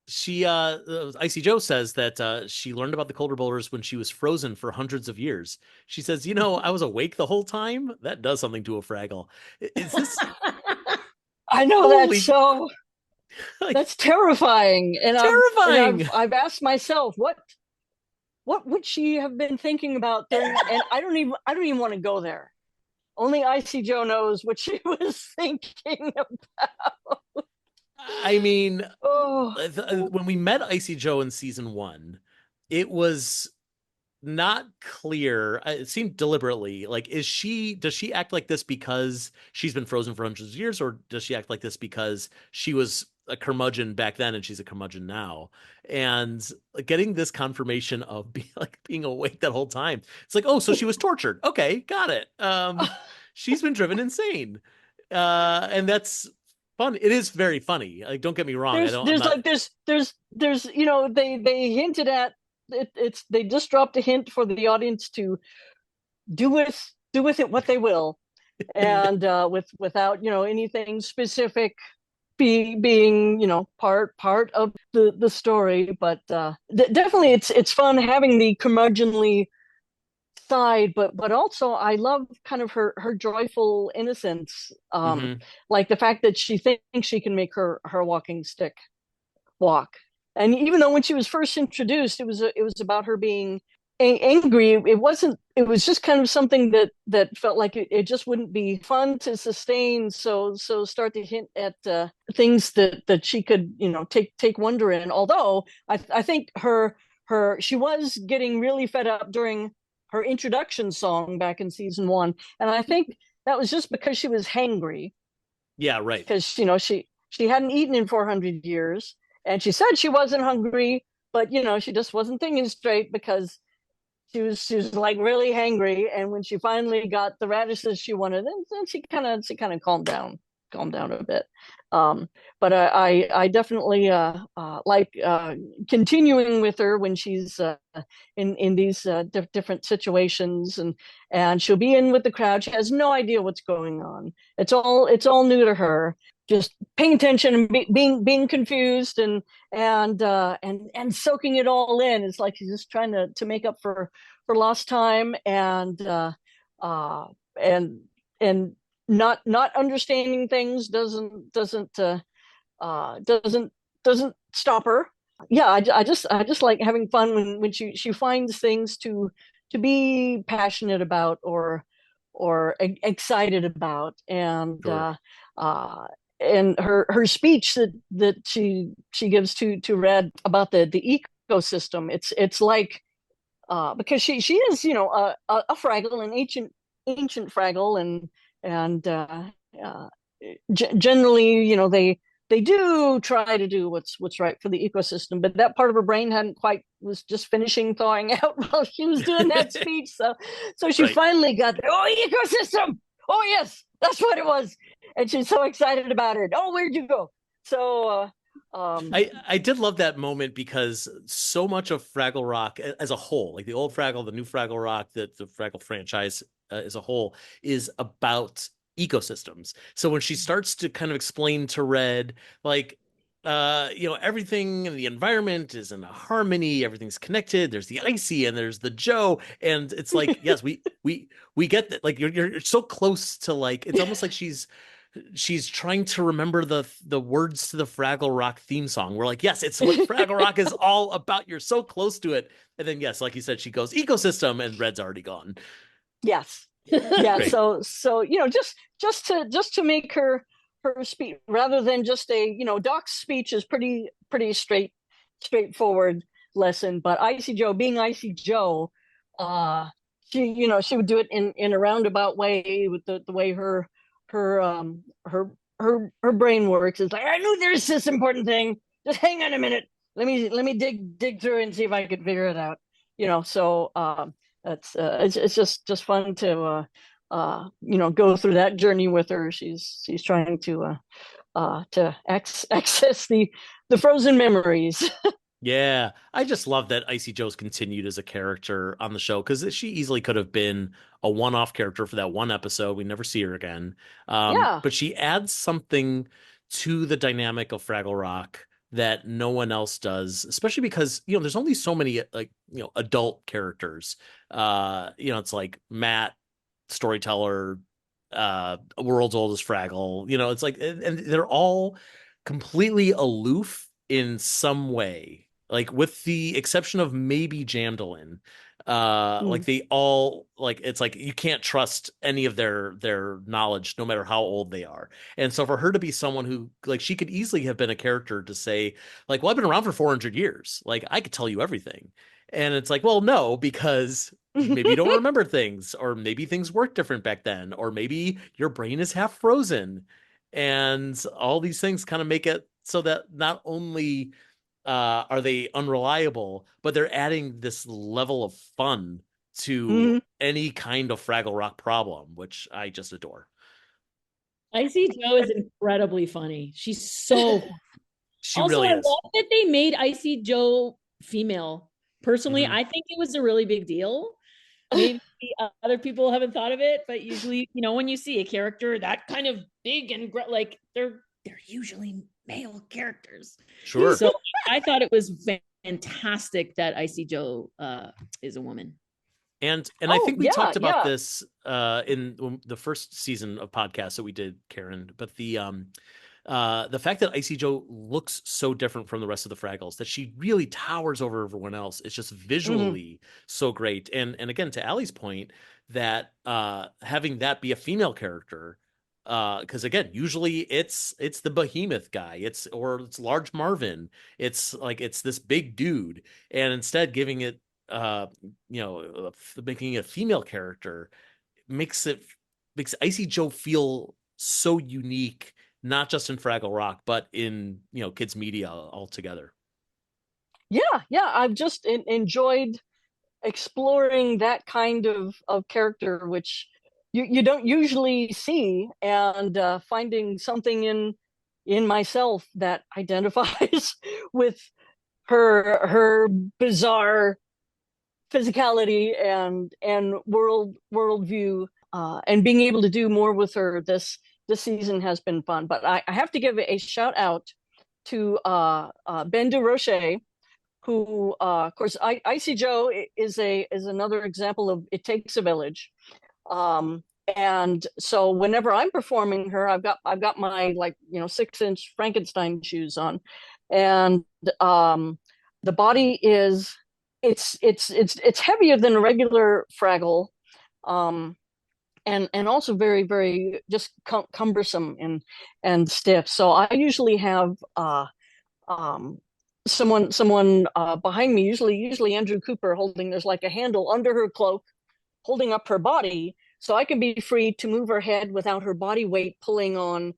she Icy Joe says that she learned about the colder boulders when she was frozen for hundreds of years. She says, "You know, I was awake the whole time." That does something to a Fraggle. Is this I know that's holy so like that's terrifying, and terrifying? I've asked myself what would she have been thinking about during, and I don't even want to go there. Only Icy Joe knows what she was thinking about. I mean, Oh, when we met Icy Joe in season 1, it was not clear. It seemed deliberately like does she act like this because she's been frozen for hundreds of years, or does she act like this because she was a curmudgeon back then and she's a curmudgeon now? And like, getting this confirmation of being awake that whole time, it's like, oh, so she was tortured. Okay, got it. She's been driven insane, and that's fun. It is very funny. Like, don't get me wrong. I there's don't. I'm there's not. like there's they hinted at it, they just dropped a hint for the audience to do with it what they will, and without anything specific being part of the story. But definitely it's fun having the curmudgeonly side, but also I love kind of her joyful innocence, Hmm. like the fact that she thinks she can make her walking stick walk. And even though when she was first introduced, it was about her being angry. It wasn't. It was just kind of something that felt like it just wouldn't be fun to sustain. So start to hint at things that she could take wonder in. Although I think her she was getting really fed up during her introduction song back in season one, and I think that was just because she was hangry, Yeah, right. because she hadn't eaten in 400 years, and she said she wasn't hungry, but she just wasn't thinking straight, because she was like really hangry. And when she finally got the radishes she wanted, then she kind of calmed down a bit. um but I definitely like continuing with her when she's in these different situations, and she'll be in with the crowd. She has no idea what's going on. It's all new to her, just paying attention and being confused, and soaking it all in. It's like she's just trying to make up for lost time, uh and and not understanding things doesn't stop her. Yeah, I just like having fun when she finds things to be passionate about, or excited about. Sure. And her speech that she gives to Red about the ecosystem. It's like, because she is a Fraggle, an ancient Fraggle, and uh, generally, they do try to do what's right for the ecosystem, but that part of her brain hadn't quite was just finishing thawing out while she was doing that speech. So she Right. finally got there. Oh, ecosystem. Oh yes, that's what it was. And she's so excited about it. Oh, where'd you go? So I did love that moment because so much of Fraggle Rock as a whole, like the old Fraggle, the new Fraggle Rock, the Fraggle franchise as a whole, is about ecosystems. So when she starts to kind of explain to Red, like, everything in the environment is in a harmony, everything's connected. There's the Icy and there's the Joe, and it's like, yes, we get that. Like you're so close to, like, it's almost like she's trying to remember the words to the Fraggle Rock theme song. We're like, yes, it's what Fraggle Rock is all about. You're so close to it. And then, yes, like you said, she goes ecosystem, and Red's already gone. yes, yeah. Great. So just to make her speech, rather than just Doc's speech is pretty straightforward lesson. But Icy Joe, being Icy Joe, uh she would do it in a roundabout way, with the way her her brain works. It's like, I knew there's this important thing. Just hang on a minute. Let me dig through and see if I can figure it out. So it's just fun to go through that journey with her. She's trying to access the frozen memories. Yeah, I just love that Icy Joe's continued as a character on the show, because she easily could have been a one-off character for that one episode. We never see her again. Yeah. But she adds something to the dynamic of Fraggle Rock that no one else does, especially because, there's only so many, like, adult characters. It's like Matt, storyteller, world's oldest Fraggle. It's like, and they're all completely aloof in some way, like with the exception of maybe Jamdalin. Like Mm. they all, like, it's like you can't trust any of their knowledge, no matter how old they are. And so for her to be someone who, like, she could easily have been a character to say, like, well, I've been around for 400 years, like I could tell you everything. And it's like, well, no, because maybe you don't remember things, or maybe things worked different back then, or maybe your brain is half frozen. And all these things kind of make it so that not only are they unreliable, but they're adding this level of fun to Mhm. any kind of Fraggle Rock problem, which I just adore. Icy Joe is incredibly funny. She's so She Also, really I is. love that they made Icy Joe female. Personally, Hmm. I think it was a really big deal. Maybe other people haven't thought of it, but usually, when you see a character that kind of big and like they're usually male characters. Sure. So I thought it was fantastic that Icy Joe is a woman. And I Oh, think we yeah, talked about yeah. this in the first season of podcasts that we did, Karen. But the fact that Icy Joe looks so different from the rest of the Fraggles, that she really towers over everyone else, is just Mhm. visually so great. And again, to Allie's point, that having that be a female character, because again, usually it's the behemoth guy, it's Large Marvin, it's this big dude, and instead giving it making it a female character makes Icy Joe feel so unique, not just in Fraggle Rock, but in kids media altogether. Yeah, I've just enjoyed exploring that kind of character, which you don't usually see, and finding something in myself that identifies with her bizarre physicality and worldview, and being able to do more with her this season has been fun. But I have to give a shout out to Ben DeRoche, who of course Icy Joe is another example of it takes a village. And so whenever I'm performing her, I've got my 6-inch Frankenstein shoes on, and the body is it's heavier than a regular Fraggle, um, and also very very just cumbersome and stiff. So I usually have um, someone behind me, usually Andrew Cooper, holding there's like a handle under her cloak, holding up her body, so I can be free to move her head without her body weight pulling on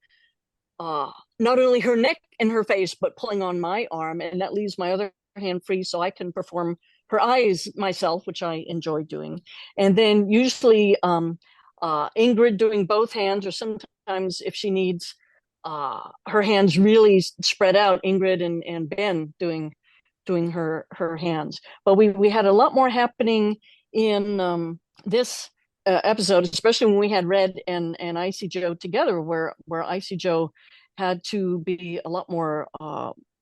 not only her neck and her face, but pulling on my arm, and that leaves my other hand free so I can perform her eyes myself, which I enjoy doing. And then usually Ingrid doing both hands, or sometimes if she needs her hands really spread out, Ingrid and Ben doing her hands. But we had a lot more happening in this episode, especially when we had Red and Icy Joe together, where Icy Joe had to be a lot more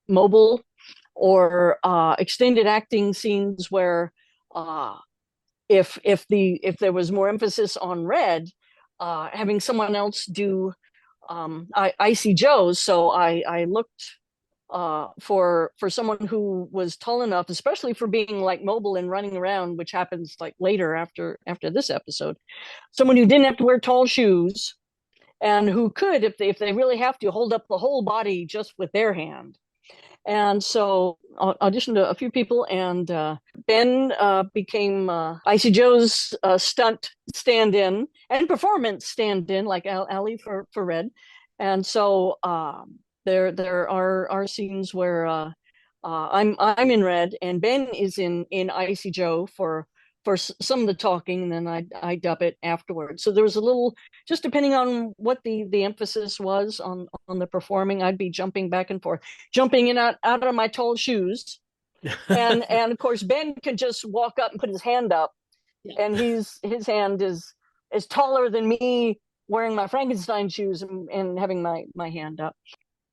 mobile, or extended acting scenes where if there was more emphasis on Red, having someone else do Icy Joe's. So I looked for someone who was tall enough, especially for being like mobile and running around, which happens like later after this episode. Someone who didn't have to wear tall shoes, and who could, if they really have to, hold up the whole body just with their hand. And so auditioned a few people, and Ben became Icy Joe's stunt stand-in and performance stand-in, like Allie for Red. And so there are scenes where I'm in Red, and Ben is in Icy Joe for some of the talking, and then I dub it afterwards. So there was a little, just depending on what the emphasis was on the performing, I'd be jumping back and forth, jumping in out of my tall shoes, and of course Ben can just walk up and put his hand up, and his hand is taller than me wearing my Frankenstein shoes and having my hand up.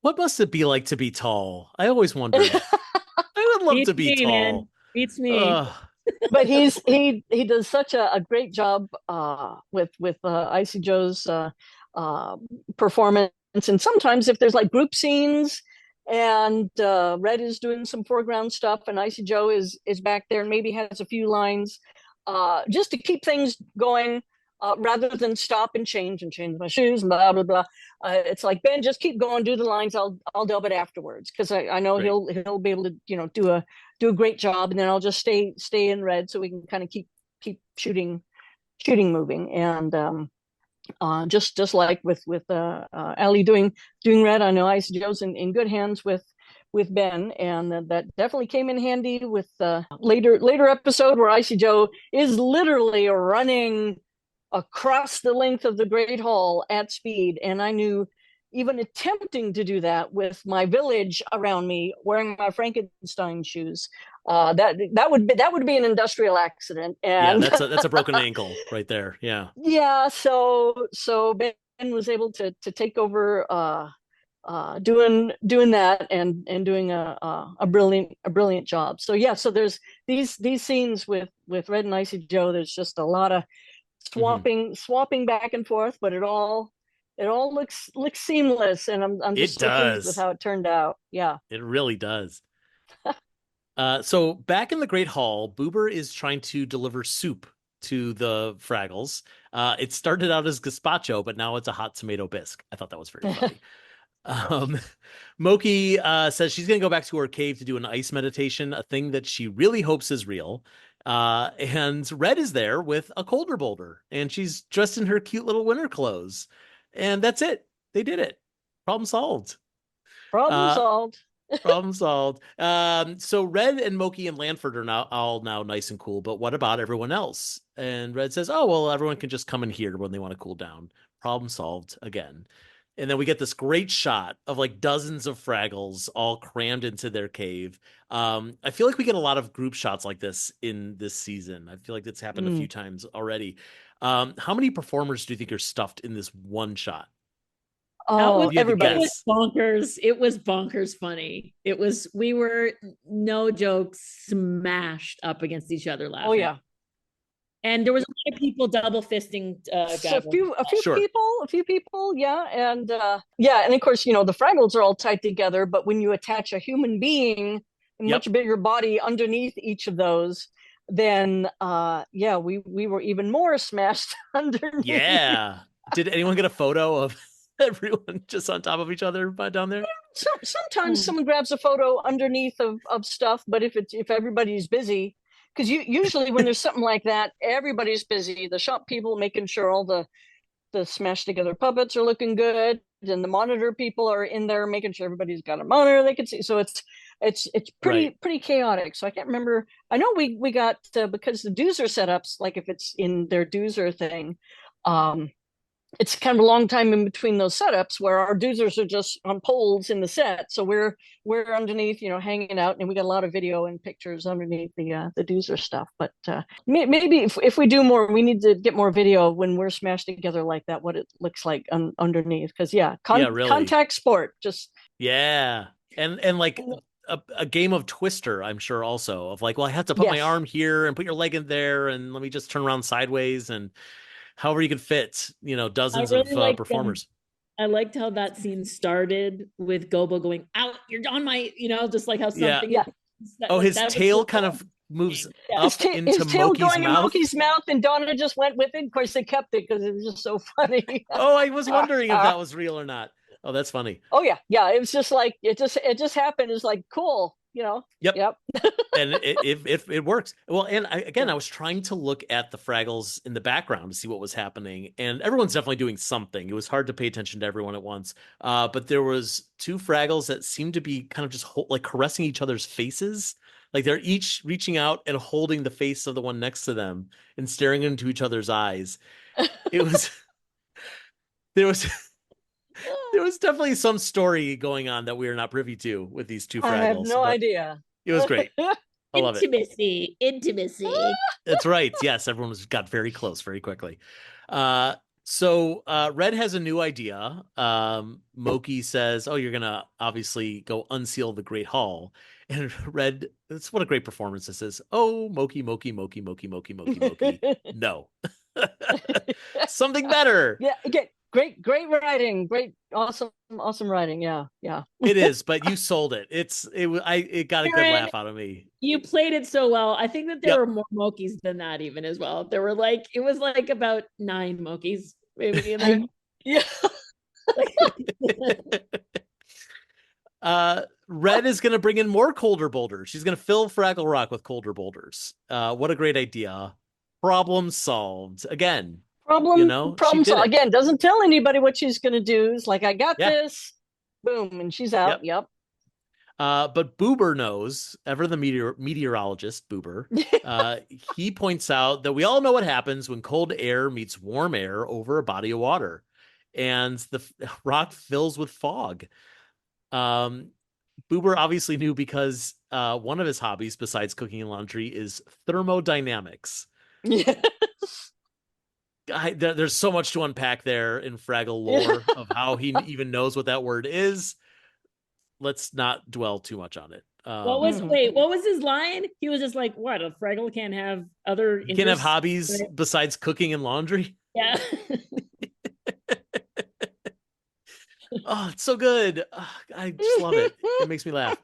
What must it be like to be tall? I always wondered. I would love to be tall. Man. Beats me. But he does such a great job with Icy Joe's performance. And sometimes if there's like group scenes and Red is doing some foreground stuff and Icy Joe is back there and maybe has a few lines, just to keep things going, rather than stop and change my shoes, blah blah blah. It's like, Ben, just keep going, do the lines. I'll dub it afterwards, because I know he'll be able to do a great job, and then I'll just stay in Red so we can kind of keep shooting moving. And just like with Allie doing Red, I know Icy Joe's in good hands with Ben, and that definitely came in handy with later episode where Icy Joe is literally running across the length of the Great Hall at speed, and I knew even attempting to do that with my village around me wearing my Frankenstein shoes, that would be an industrial accident. And yeah, that's a broken ankle right there. Yeah. Yeah. So Ben was able to take over doing that and doing a brilliant job. So yeah, so there's these scenes with Red and Icy Joe. There's just a lot of swapping back and forth, but it all looks seamless, and I'm just so pleased with how it turned out. Yeah, it really does. So back in the Great Hall, Boober is trying to deliver soup to the Fraggles. It started out as gazpacho, but now it's a hot tomato bisque. I thought that was very funny. Moki says she's going to go back to her cave to do an ice meditation, a thing that she really hopes is real. And Red is there with a colder boulder, and she's dressed in her cute little winter clothes. And that's it. They did it. Problem solved. Problem solved. Problem solved. So Red and Moki and Lanford are now nice and cool, but what about everyone else? And Red says, oh, well, everyone can just come in here when they want to cool down. Problem solved again. And then we get this great shot of like dozens of Fraggles all crammed into their cave. I feel like we get a lot of group shots like this in this season. I feel like it's happened a few times already. How many performers do you think are stuffed in this one shot? Oh, everybody. It was bonkers. It was bonkers funny. We were, no joke, smashed up against each other laughing. Oh yeah. And there was a lot of people double fisting. A few people, yeah, and and of course, the Fraggles are all tight together. But when you attach a human being, a much bigger body underneath each of those, then we were even more smashed underneath. Yeah. Did anyone get a photo of everyone just on top of each other down there? Sometimes someone grabs a photo underneath of stuff, but if everybody's busy. Because usually when there's something like that, everybody's busy. The shop people making sure all the smashed together puppets are looking good, and the monitor people are in there making sure everybody's got a monitor they can see. So it's pretty chaotic. So I can't remember. I know we got because the doozer setups, like if it's in their doozer thing, it's kind of a long time in between those setups where our doozers are just on poles in the set. So we're underneath, hanging out, and we got a lot of video and pictures underneath the doozer stuff. But maybe if we do more, we need to get more video when we're smashed together like that, what it looks like underneath. Because really. Contact sport, just and like a game of Twister, I'm sure also of like, well, I have to put my arm here and put your leg in there, and let me just turn around sideways and. However you could fit, dozens of performers. I liked how that scene started with Gobo going, out, you're on my, just like how something. Yeah. His tail kind of moves up into Moki's mouth, and Donna just went with it. Of course, they kept it because it was just so funny. I was wondering if that was real or not. Oh, that's funny. Oh yeah. It was just like, it just happened. It's like, cool. Yep. And it works. Well, and I was trying to look at the Fraggles in the background to see what was happening, and everyone's definitely doing something. It was hard to pay attention to everyone at once. But there was two Fraggles that seemed to be kind of just like caressing each other's faces. Like they're each reaching out and holding the face of the one next to them and staring into each other's eyes. It was, there was definitely some story going on that we are not privy to with these two Fraggles. I have no idea. It was great. I love it. Intimacy. That's right. Yes, everyone got very close very quickly. So Red has a new idea. Moki says, oh, you're going to obviously go unseal the Great Hall. And Red, that's what a great performance this is. Oh, Moki. No. Something better. Yeah, okay. Great writing. Great, awesome writing. Yeah. It is, but you sold it. It got a good laugh out of me. You played it so well. I think that there were more Mokis than that even as well. There were it was like about 9 Mokis maybe in there. Yeah. Red is going to bring in more colder boulders. She's going to fill Fraggle Rock with colder boulders. What a great idea. Problem solved. Again. Problem solved. Again, doesn't tell anybody what she's going to do. It's like, I got this. Boom. And she's out. Yep. But Boober knows, ever the meteorologist, Boober, he points out that we all know what happens when cold air meets warm air over a body of water. And the rock fills with fog. Boober obviously knew because one of his hobbies, besides cooking and laundry, is thermodynamics. Yeah. There's so much to unpack there in Fraggle lore of how he even knows what that word is. Let's not dwell too much on it. What was his line? He was just like, what, a Fraggle can't have other You can't have interests? hobbies besides cooking and laundry. Yeah. Oh, it's so good. I just love it. It makes me laugh.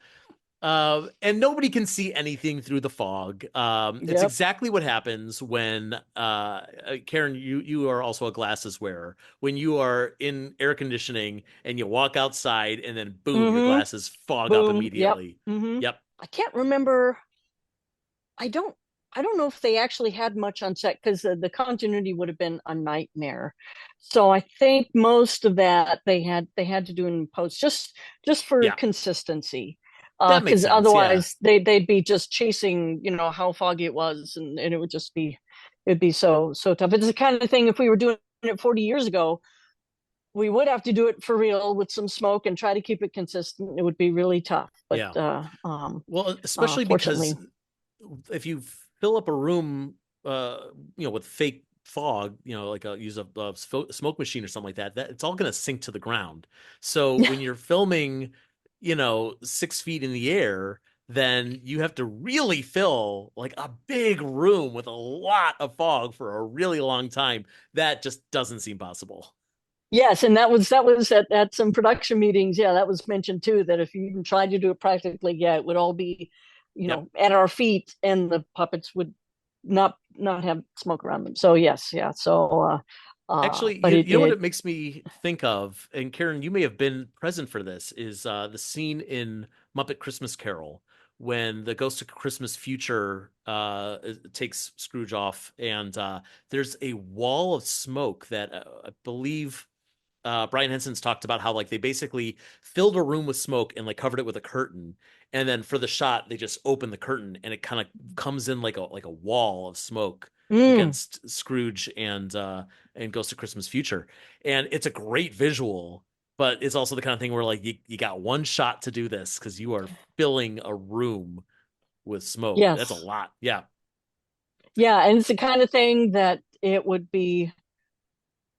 And nobody can see anything through the fog. It's Yep. exactly what happens when Karen, you are also a glasses wearer. When you are in air conditioning and you walk outside and then boom, your glasses fog up immediately. Yep. I can't remember. I don't know if they actually had much on set because the continuity would have been a nightmare. So I think most of that they had to do in post just for consistency. That makes Because sense, otherwise they'd be just chasing, how foggy it was, and it would just be so tough. It's the kind of thing, if we were doing it 40 years ago, we would have to do it for real with some smoke and try to keep it consistent. It would be really tough. But well, especially because if you fill up a room with fake fog, like use a smoke machine or something like that it's all going to sink to the ground. So when you're filming 6 feet in the air, then you have to really fill like a big room with a lot of fog for a really long time. That just doesn't seem possible. Yes, and that was at some production meetings. Yeah, that was mentioned too, that if you even tried to do it practically, it would all be, at our feet, and the puppets would not have smoke around them. So yes, yeah. So actually, you know what it makes me think of, and Karen, you may have been present for this, is the scene in Muppet Christmas Carol when the Ghost of Christmas Future takes Scrooge off, and there's a wall of smoke that I believe Brian Henson's talked about how like they basically filled a room with smoke and like covered it with a curtain, and then for the shot they just open the curtain and it kind of comes in like a wall of smoke against Scrooge and Ghost of Christmas Future, and it's a great visual. But it's also the kind of thing where like you got one shot to do this because you are filling a room with smoke. Yes. That's a lot. Yeah. Yeah, and it's the kind of thing that it would be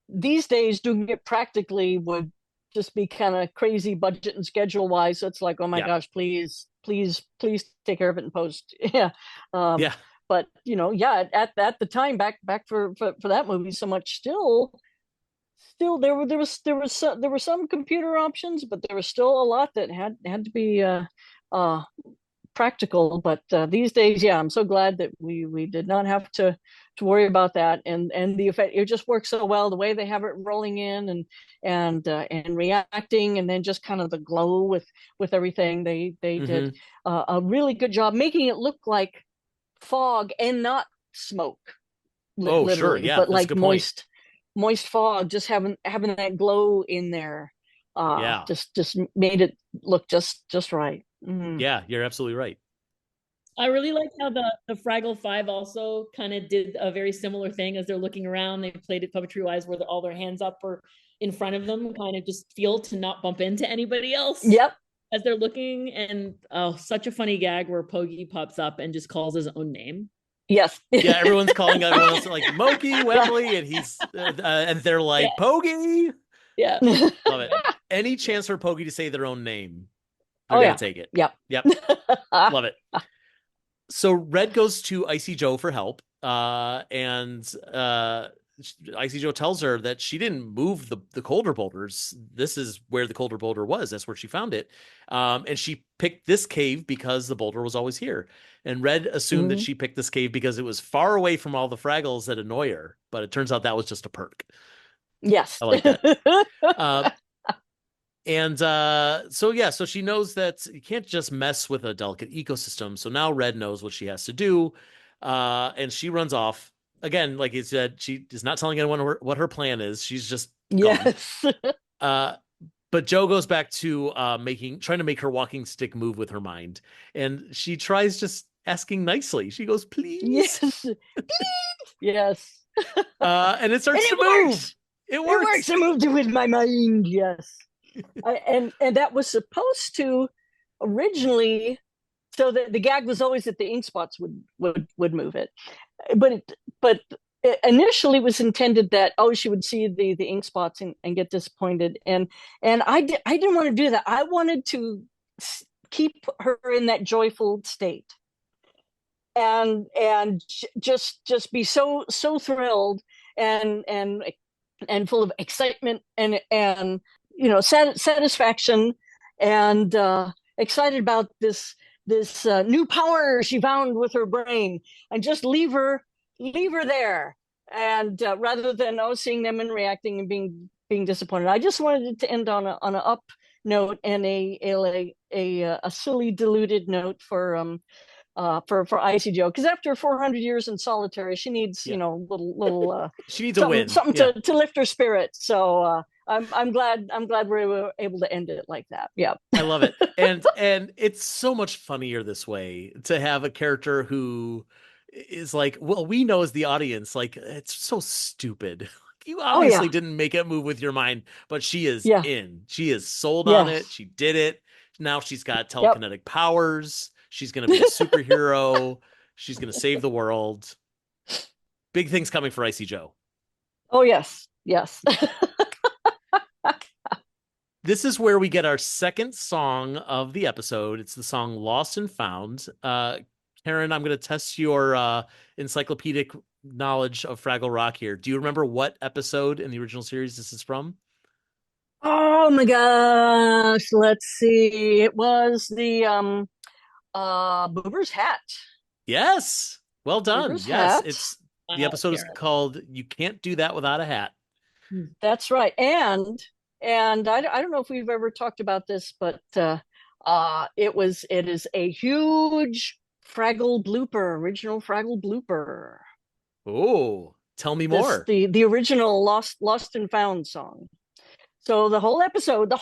these days. Doing it practically would just be kind of crazy budget and schedule wise. So it's like, oh my gosh, please take care of it in post. Yeah. But at the time back for that movie, so much still there were some computer options, but there was still a lot that had to be practical. But these days, I'm so glad that we did not have to worry about that, and the effect, it just works so well, the way they have it rolling in and reacting, and then just kind of the glow with everything. They did a really good job making it look like fog and not smoke. Literally, sure, yeah, but like moist fog, just having that glow in there. Just made it look just right. Yeah, you're absolutely right. I really like how the Fraggle Five also kind of did a very similar thing. As they're looking around, they played it puppetry wise, where all their hands up or in front of them, kind of just feel to not bump into anybody else. Yep. As they're looking, and such a funny gag where Pogie pops up and just calls his own name. Yes. Yeah, everyone's calling everyone else like Moki, Wembley, and he's and they're like Pogie. Yeah, love it. Any chance for Pogie to say their own name, they're gonna take it. Yep. Love it. So Red goes to Icy Joe for help, and Icy Joe tells her that she didn't move the colder boulders. This is where the colder boulder was. That's where she found it. And she picked this cave because the boulder was always here. And Red assumed that she picked this cave because it was far away from all the Fraggles that annoy her. But it turns out that was just a perk. Yes. I like that. So she knows that you can't just mess with a delicate ecosystem. So now Red knows what she has to do. And she runs off. Again, like you said, she is not telling anyone what her plan is. She's just gone. But Joe goes back to trying to make her walking stick move with her mind. And she tries just asking nicely. She goes, please. Yes. Please. Yes. And it starts to move. It works. I moved it with my mind. Yes. And that was supposed to originally, so the gag was always that the ink spots would move it, but it initially was intended that, oh, she would see the ink spots and get disappointed, and I didn't want to do that. I wanted to keep her in that joyful state, and just be so thrilled and full of excitement and satisfaction, and excited about this new power she found with her brain, and just leave her there, and rather than seeing them and reacting and being disappointed. I just wanted it to end on an up note, and a silly diluted note for Icy Joe, because after 400 years in solitary, she needs little she needs a win, something to lift her spirits. So I'm glad we were able to end it like that. Yeah, I love it, and it's so much funnier this way to have a character who is like, well, we know as the audience, like, it's so stupid. You obviously didn't make it move with your mind, but she is in. She is sold on it. She did it. Now she's got telekinetic powers. She's going to be a superhero. She's going to save the world. Big things coming for Icy Joe. Oh, yes. Yes. This is where we get our second song of the episode. It's the song Lost and Found. Karen, I'm going to test your encyclopedic knowledge of Fraggle Rock here. Do you remember what episode in the original series this is from? Oh my gosh. Let's see. It was the Boober's hat. Yes. Well done. Boober's yes. hat. It's the episode is called You Can't Do That Without a Hat. That's right. And I don't know if we've ever talked about this, but it is a huge Fraggle blooper, original Fraggle blooper. Oh, tell me more. The original Lost and Found song. So the whole episode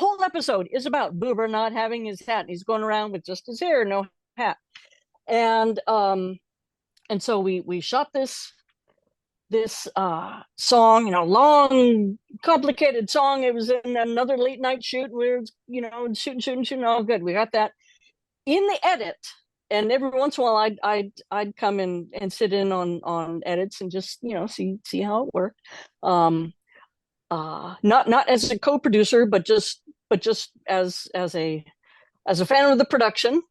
is about Boober not having his hat. He's going around with just his hair, no hat. And so we shot this song, long, complicated song. It was in another late night shoot. We were, shooting. Oh, good, we got that in the edit. And every once in a while, I'd come in and sit in on edits and just see how it worked. Not as a co-producer, but just as a fan of the production.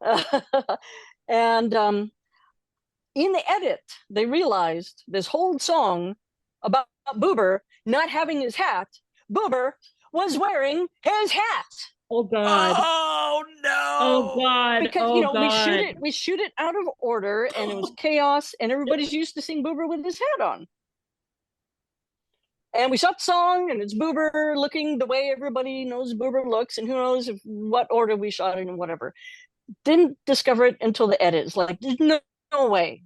And in the edit, they realized this whole song about Boober not having his hat. Boober was wearing his hat. Oh God! Oh no! Oh God! Because we shoot it out of order, and it was chaos, and everybody's used to seeing Boober with his hat on. And we shot the song, and it's Boober looking the way everybody knows Boober looks, and who knows what order we shot it and whatever. Didn't discover it until the edit. It's like, there's no way.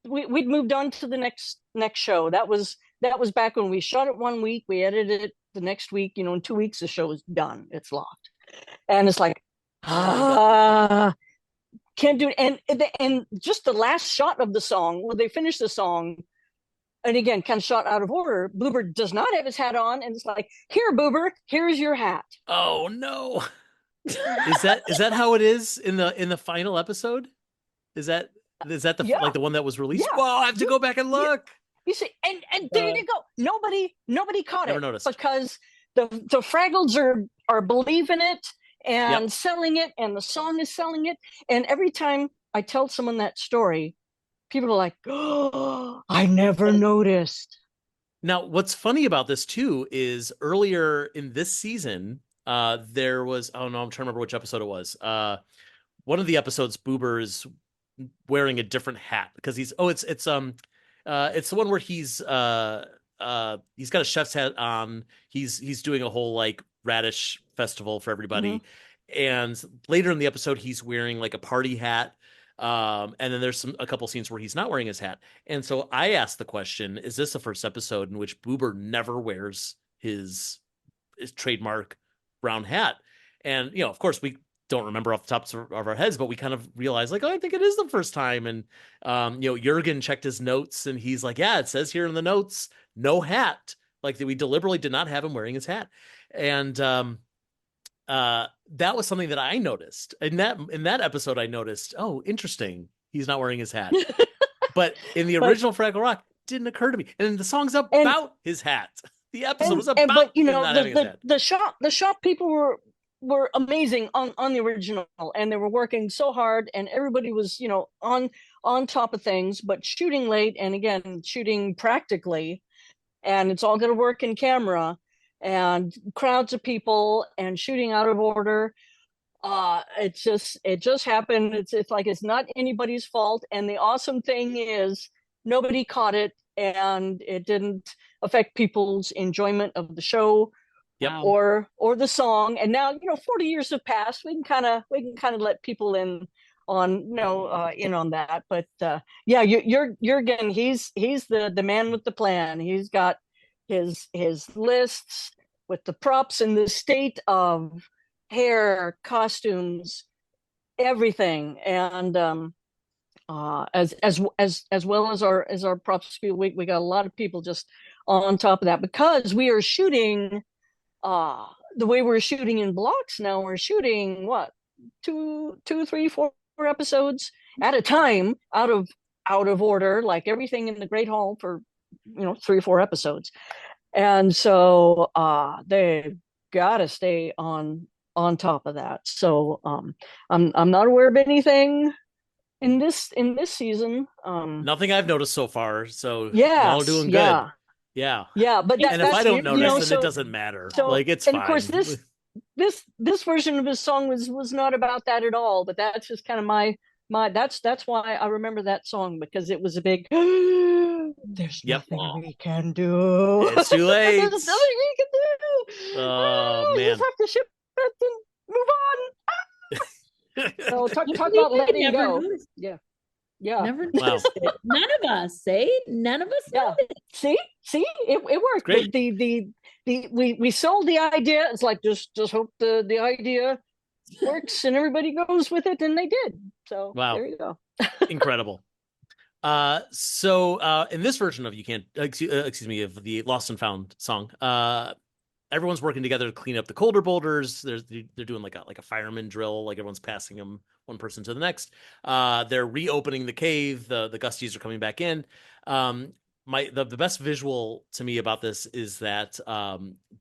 We'd moved on to the next show. That was back when we shot it 1 week, we edited it the next week. In 2 weeks the show is done. It's locked, and it's like, can't do it. And just the last shot of the song, where they finish the song, and again, kind of shot out of order. Boober does not have his hat on, and it's like, here, Boober, here's your hat. Oh no! Is that how it is in the final episode? Is that the like the one that was released? Yeah. Well, I have to go back and look. You see, and there you go. Nobody caught Never it noticed. because the Fraggles are believing it and selling it, and the song is selling it. And every time I tell someone that story, people are like, "Oh, I never noticed." Now, what's funny about this too is earlier in this season, there was, oh no, I'm trying to remember which episode it was. One of the episodes, Boober is wearing a different hat because it's the one where he's got a chef's hat on. He's doing a whole like radish festival for everybody. Mm-hmm. And later in the episode, he's wearing like a party hat. And then there's a couple scenes where he's not wearing his hat. And so I asked the question, is this the first episode in which Boober never wears his trademark brown hat? And, of course we don't remember off the tops of our heads, but we kind of realized like, oh, I think it is the first time. And, Jurgen checked his notes and he's like, yeah, it says here in the notes, no hat. Like we deliberately did not have him wearing his hat. And, that was something that I noticed in that episode. I noticed, oh, interesting, he's not wearing his hat. But in the original Fraggle Rock, it didn't occur to me. And the song's about his hat. The episode was about but him not having his hat. The shop people were amazing on the original, and they were working so hard, and everybody was, on top of things, but shooting late, and again, shooting practically, and it's all going to work in camera, and crowds of people, and shooting out of order. It just happened. It's like it's not anybody's fault, and the awesome thing is nobody caught it, and it didn't affect people's enjoyment of the show. Yep. Or the song. And now 40 years have passed. We can kind of let people in on that. But yeah, Jürgen, he's the man with the plan. He's got his lists with the props and the state of hair, costumes, everything, and as well as our props. We got a lot of people just on top of that, because we are shooting the way we're shooting in blocks now. We're shooting what, two, three, four episodes at a time, out of order, like everything in the Great Hall for 3 or 4 episodes, and so they gotta stay on top of that. So I'm not aware of anything in this season. Nothing I've noticed so far. So yeah, y'all are doing good. Yeah. But and if I don't notice, then it doesn't matter. It's fine. And of course, this version of his song was not about that at all. But that's just kind of my that's why I remember that song, because it was a big. There's nothing we can do. It's too late. There's nothing we can do. Oh man! You just have to ship it and move on. So talk about letting go. Yeah. Never noticed it. None of us, none of us. Yeah. See, it worked. Great. We sold the idea. It's like just hope the idea works and everybody goes with it, and they did. So there you go. Incredible. So in this version of of the Lost and Found song, everyone's working together to clean up the colder boulders. They're doing like a fireman drill, like everyone's passing them one person to the next. They're reopening the cave. The Gusties are coming back in. The best visual to me about this is that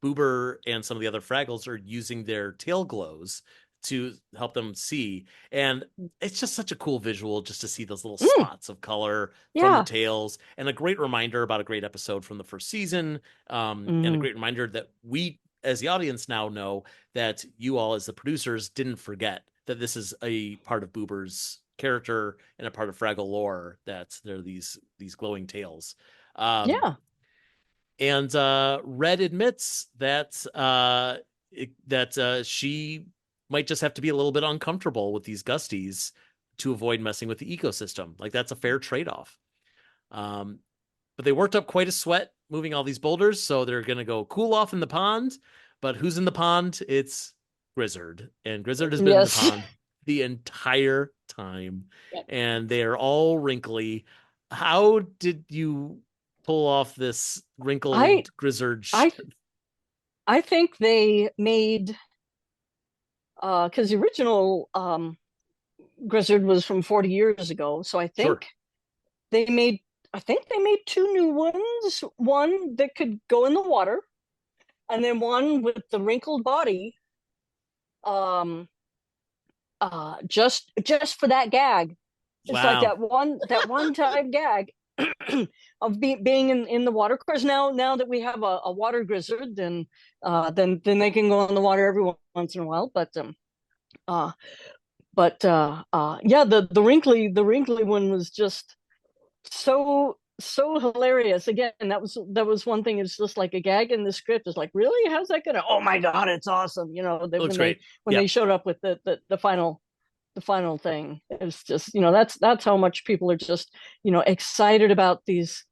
Boober and some of the other Fraggles are using their tail glows to help them see, and it's just such a cool visual just to see those little spots of color from the tails, and a great reminder about a great episode from the first season, and a great reminder that we as the audience now know that you all as the producers didn't forget that this is a part of Boober's character and a part of Fraggle lore, that there are these glowing tails. And Red admits that she might just have to be a little bit uncomfortable with these Gusties to avoid messing with the ecosystem. Like, that's a fair trade-off. But they worked up quite a sweat moving all these boulders, so they're going to go cool off in the pond. But who's in the pond? It's Grizzard. And Grizzard has been in the pond the entire time. Yep. And they are all wrinkly. How did you pull off this wrinkled Grizzard? I think they made... because the original Grizzard was from 40 years ago, so I think they made 2 new ones. One that could go in the water, and then one with the wrinkled body, just for that gag. It's like that one time gag of being in the water. Of course, now that we have a water Grizzard, then they can go in the water every once in a while. But the wrinkly one was just so hilarious. Again, that was one thing. It's just like a gag in the script. It's like, really, how's that gonna? Oh my god, it's awesome! They showed up with the final thing. It's just, that's how much people are just excited about these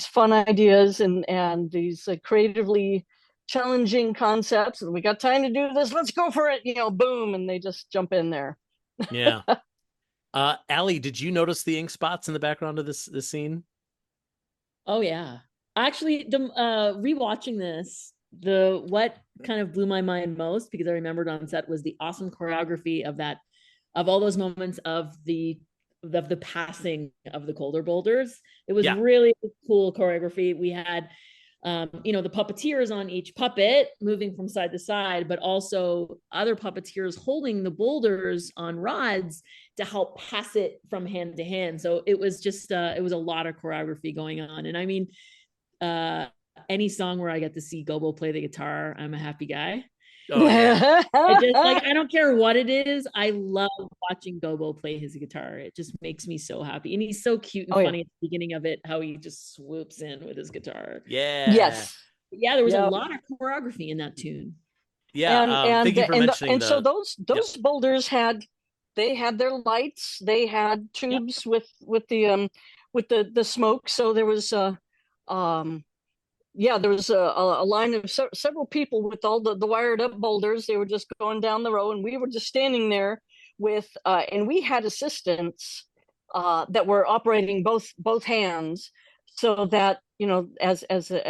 fun ideas and these creatively challenging concepts. And we got time to do this, let's go for it, boom, and they just jump in there. Yeah. Allie, did you notice the ink spots in the background of this scene? Oh yeah, actually, the rewatching this, what kind of blew my mind most, because I remembered on set, was the awesome choreography of all those moments of the the passing of the colder boulders. It was Yeah. really cool choreography. We had the puppeteers on each puppet moving from side to side, but also other puppeteers holding the boulders on rods to help pass it from hand to hand. So it was just it was a lot of choreography going on. And I mean, any song where I get to see Gobo play the guitar, I'm a happy guy. Oh yeah. I don't care what it is. I love watching Gobo play his guitar. It just makes me so happy. And he's so cute and funny at the beginning of it, how he just swoops in with his guitar. Yeah. Yes. Yeah, there was a lot of choreography in that tune. Yeah. Thank you for mentioning so those boulders had their lights, they had tubes with the smoke. So there was there was a line of several people with all the wired up boulders. They were just going down the row, and we were just standing there with and we had assistants that were operating both hands, so that as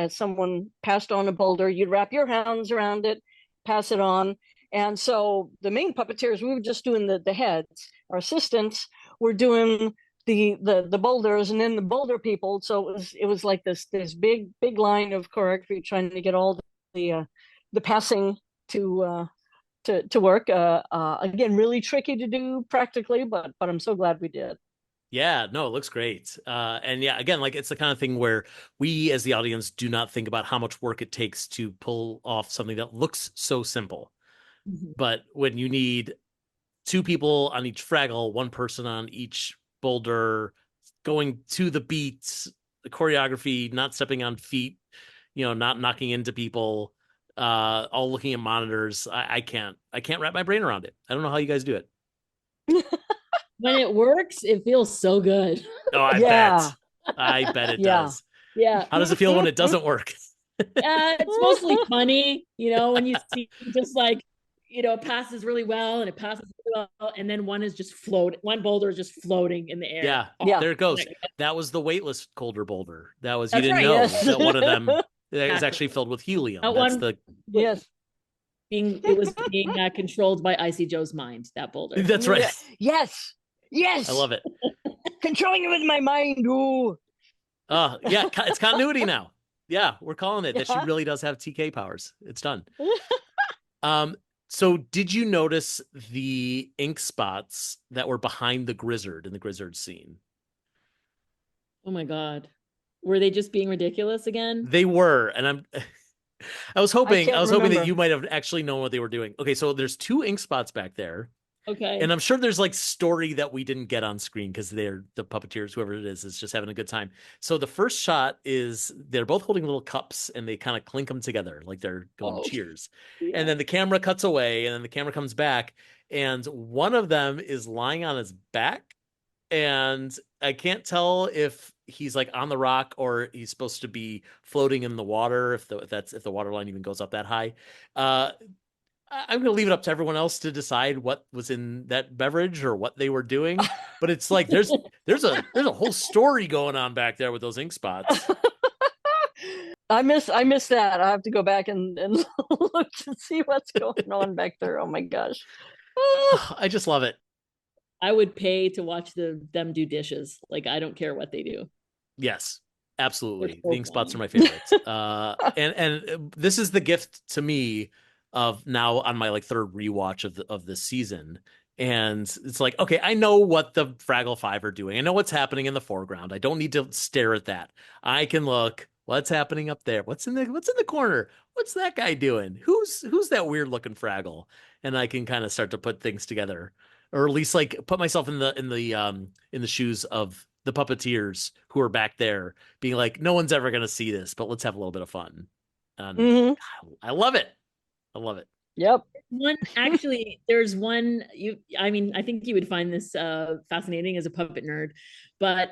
someone passed on a boulder, you'd wrap your hands around it, pass it on. And so the main puppeteers, we were just doing the heads. Our assistants were doing the boulders, and then the boulder people. So it was like this big line of choreography trying to get all the passing to work. Again, really tricky to do practically, but I'm so glad we did. Yeah, no, it looks great. And yeah, again, like it's the kind of thing where we as the audience do not think about how much work it takes to pull off something that looks so simple. Mm-hmm. But when you need 2 people on each Fraggle, 1 person on each boulder, going to the beats, the choreography, not stepping on feet, not knocking into people, all looking at monitors, I can't wrap my brain around it. I don't know how you guys do it. When it works, it feels so good. Oh, I bet it does. Yeah. How does it feel when it doesn't work? It's mostly funny, when you see just like, it passes really well and it passes really well, and then one boulder is just floating in the air. Yeah. There it goes. That was the weightless colder boulder. That was, you didn't know that one of them is actually filled with helium. It was being controlled by Icy Joe's mind, that boulder. That's right. Yes. I love it. Controlling it with my mind. Ooh. Yeah, it's continuity now. Yeah, we're calling it that she really does have TK powers. It's done. So did you notice the ink spots that were behind the Grizzard in the Grizzard scene? Oh my God. Were they just being ridiculous again? They were. And I was hoping that you might have actually known what they were doing. Okay, so there's 2 ink spots back there. Okay. And I'm sure there's like story that we didn't get on screen because they're the puppeteers, whoever it is just having a good time. So the first shot is they're both holding little cups and they kind of clink them together like they're going cheers. Yeah. And then the camera cuts away and then the camera comes back and one of them is lying on his back. And I can't tell if he's like on the rock or he's supposed to be floating in the water, if the water line even goes up that high. I'm going to leave it up to everyone else to decide what was in that beverage or what they were doing. But it's like there's a whole story going on back there with those ink spots. I miss that. I have to go back and look to see what's going on back there. Oh my gosh. I just love it. I would pay to watch them do dishes. Like, I don't care what they do. Yes, absolutely. The ink spots are my favorites. And this is the gift to me of now on my like 3rd rewatch of this season. And it's like, okay, I know what the Fraggle 5 are doing. I know what's happening in the foreground. I don't need to stare at that. I can look, what's happening up there? What's in the corner? What's that guy doing? Who's that weird looking Fraggle? And I can kind of start to put things together, or at least like put myself in the shoes of the puppeteers who are back there being like, no one's ever going to see this, but let's have a little bit of fun. God, I love it. I love it. Yep. There's one, I think you would find this fascinating as a puppet nerd, but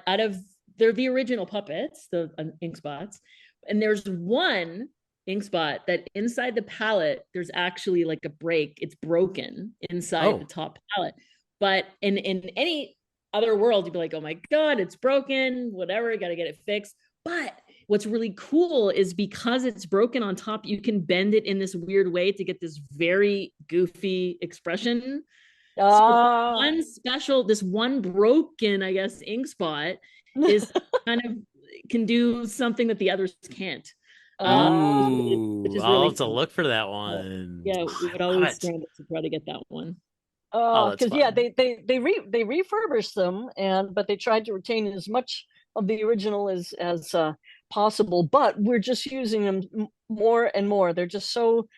they're the original puppets, the ink spots. And there's one ink spot that inside the palette, there's actually like a break. It's broken inside the top palette. But in any other world, you'd be like, oh my God, it's broken, whatever, got to get it fixed. But what's really cool is because it's broken on top, you can bend it in this weird way to get this very goofy expression. So Ah. this one broken, I guess, ink spot is kind of can do something that the others can't. Which Ooh, is I'll really have to fun. look for that So, one. yeah, we Oh, would I love always it. scramble to try to get that one. Oh, that's Because yeah, fun. they refurbished them, but they tried to retain as much of the original as possible. But we're just using them more and more. They're just so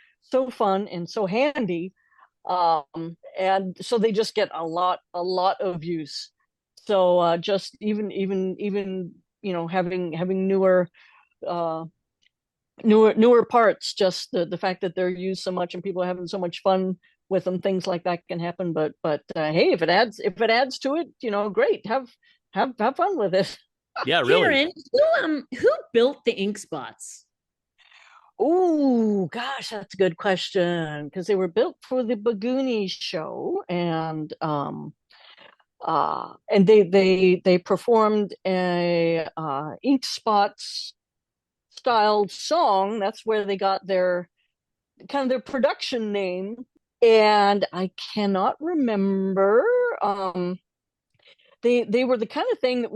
fun and so handy, and so they just get a lot of use. So just even having uh, newer parts, just the fact that they're used so much and people are having so much fun with them, things like that can happen. But hey, if it adds to it, great, have fun with it. Yeah, really. Karen, who built the ink spots? Oh gosh, that's a good question, because they were built for the Baguni show, and they performed a ink spots styled song. That's where they got their kind of their production name. And I cannot remember. Um, they were the kind of thing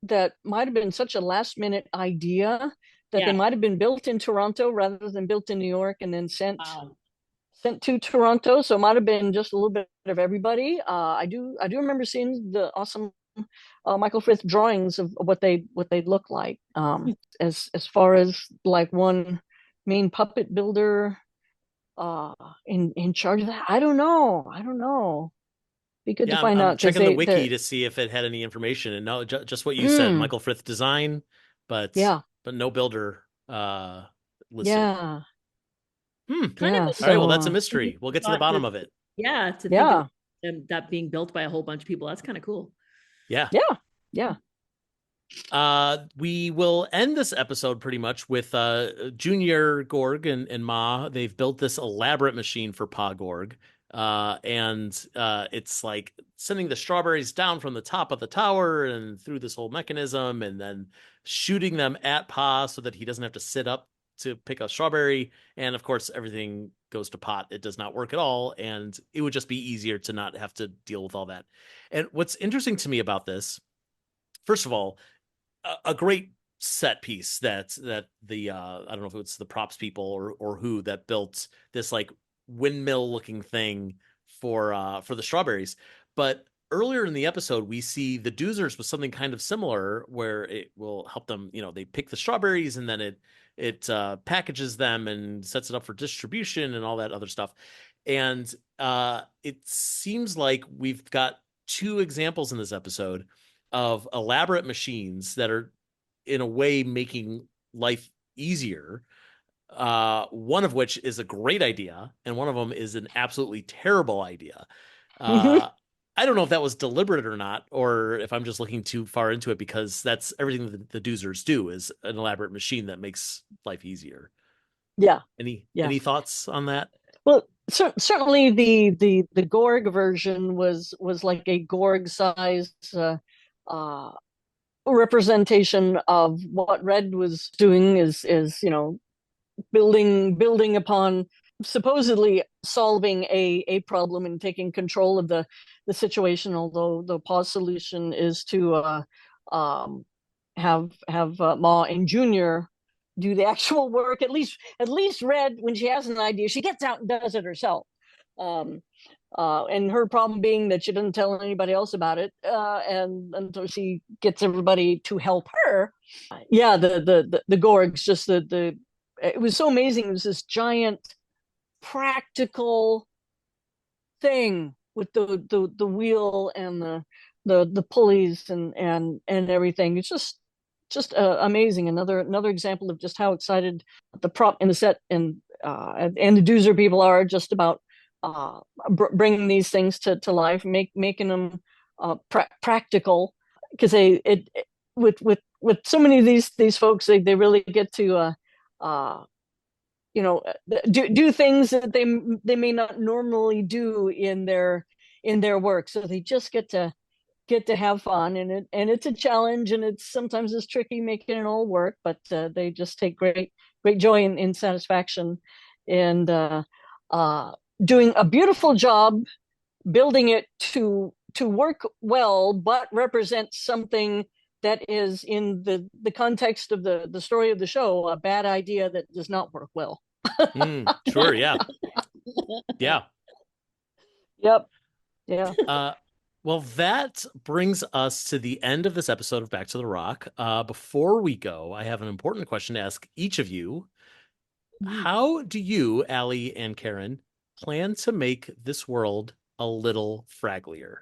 that might have been such a last minute idea that they Yeah. might have been built in Toronto rather than built in New York and then sent Wow. sent to Toronto. So it might have been just a little bit of everybody. I do remember seeing the awesome Michael Frith drawings of what they look like. As far as like one main puppet builder in charge of that, I don't know. Be good to Yeah, find I'm out, because checking the they wiki to see if it had any information. And no, just what you said, mm, Michael Frith design, but yeah, no builder listed. yeah, Kind of yeah. All right, So well, that's a mystery. We'll get to the thought bottom of it. yeah, to think of yeah, that being built by a whole bunch of people. That's kind of cool. Yeah. yeah, yeah. We will end this episode pretty much with Junior Gorg and Ma. They've built this elaborate machine for Pa Gorg. And it's like sending the strawberries down from the top of the tower and through this whole mechanism, and then shooting them at Pa so that he doesn't have to sit up to pick a strawberry. And of course, everything goes to pot. It does not work at all. And it would just be easier to not have to deal with all that. And what's interesting to me about this, first of all, a great set piece that the I don't know if it's the props people or who that built this like windmill looking thing for the strawberries. But earlier in the episode, we see the doozers with something kind of similar where it will help them, they pick the strawberries and then it packages them and sets it up for distribution and all that other stuff. And it seems like we've got two examples in this episode of elaborate machines that are in a way making life easier. One of which is a great idea, and one of them is an absolutely terrible idea. I don't know if that was deliberate or not, or if I'm just looking too far into it, because that's everything that the doozers do is an elaborate machine that makes life easier. Yeah, Any yeah. any thoughts on that? Well, certainly the Gorg version was like a Gorg size uh, representation of what Red was doing, is building upon supposedly solving a problem and taking control of the situation. Although the pause solution is to um, have Ma and Junior do the actual work. At least Red, when she has an idea, she gets out and does it herself. Um, and her problem being that she doesn't tell anybody else about it, and until she gets everybody to help her. Yeah, the Gorgs, just the it was so amazing. It was this giant practical thing with the wheel and the pulleys and everything. It's just amazing. Another example of just how excited the prop in the set and the doozer people are just about bringing these things to life, making them practical, because with so many of these folks, they really get to do things that they may not normally do in their work. So they just get to have fun, and it's a challenge, and sometimes it's tricky making it all work, but they just take great joy in satisfaction, and doing a beautiful job building it to work well, but represent something that is in the context of the story of the show, a bad idea that does not work well. Sure. Yeah. Yeah. Yep. Yeah. Well, that brings us to the end of this episode of Back to the Rock. Before we go, I have an important question to ask each of you. How do you, Allie and Karen, plan to make this world a little fragglier?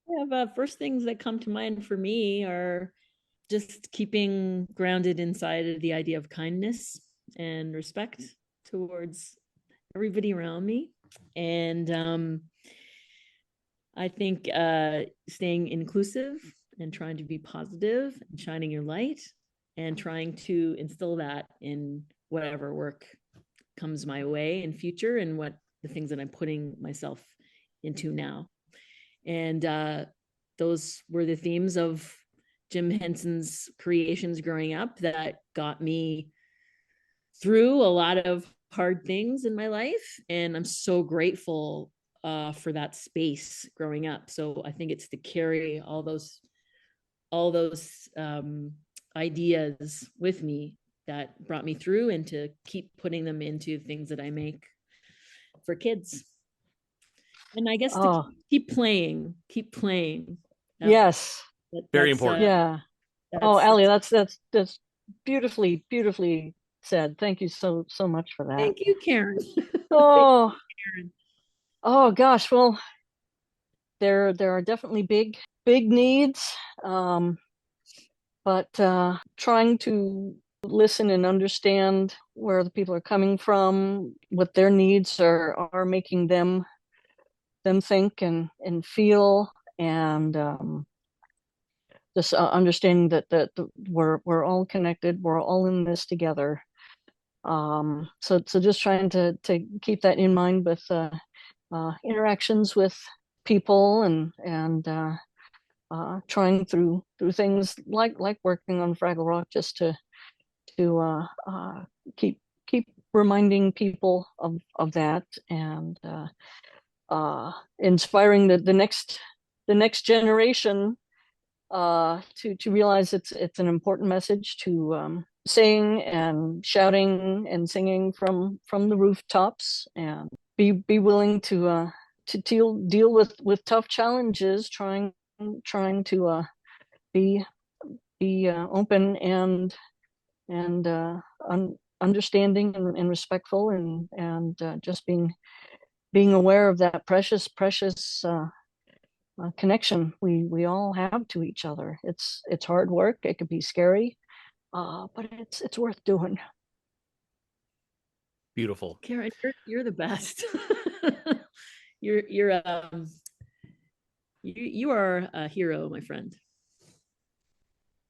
I have first things that come to mind for me are just keeping grounded inside of the idea of kindness and respect towards everybody around me. And I think staying inclusive and trying to be positive and shining your light and trying to instill that in whatever work comes my way in future and what the things that I'm putting myself into now. And those were the themes of Jim Henson's creations growing up that got me through a lot of hard things in my life. And I'm so grateful for that space growing up. So I think it's to carry all those ideas with me that brought me through and to keep putting them into things that I make for kids. And I guess to keep playing. Yes. Very important. Yeah. Allie, that's beautifully said. Thank you so much for that. Thank you, Karen. Oh, oh gosh. Well, there are definitely big needs, but trying to listen and understand where the people are coming from, what their needs are making them think and feel, and just understanding that we're all connected, we're all in this together. So just trying to keep that in mind with interactions with people and trying through things like working on Fraggle Rock, just to keep reminding people of that, and inspiring the next generation to realize it's an important message to sing and shouting and singing from the rooftops, and be willing to deal with tough challenges, trying to be open and understanding and respectful, and just being aware of that precious connection we all have to each other. It's hard work. It could be scary, but it's worth doing. Beautiful. Karen, you're the best. you are a hero, my friend.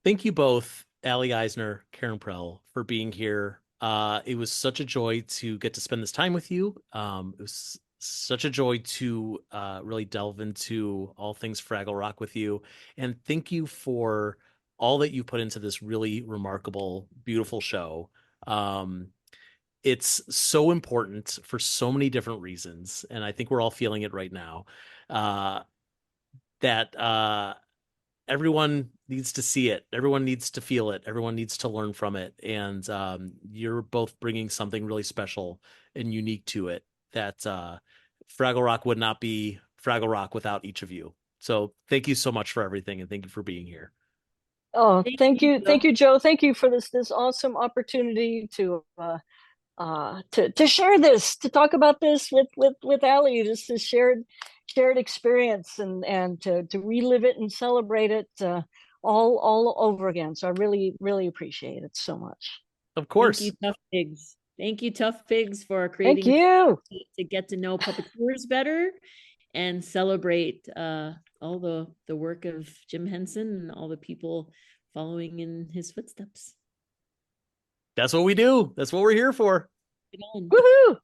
Thank you both, Allie Eisner, Karen Prell, for being here. It was such a joy to get to spend this time with you. It was such a joy to really delve into all things Fraggle Rock with you. And thank you for all that you put into this really remarkable, beautiful show. It's so important for so many different reasons, and I think we're all feeling it right now, that everyone needs to see it. Everyone needs to feel it. Everyone needs to learn from it. And you're both bringing something really special and unique to it that Fraggle Rock would not be Fraggle Rock without each of you. So thank you so much for everything, and thank you for being here. Oh, thank you, Joe. Thank you for this awesome opportunity to share this, to talk about this with Allie, just this shared experience, and to relive it and celebrate it all over again. So I really appreciate it so much. Of course. Thank you, Tough Pigs. Thank you, Tough Pigs, for creating. Thank you. To get to know puppeteers better and celebrate all the work of Jim Henson and all the people following in his footsteps. That's what we do. That's what we're here for. Woohoo!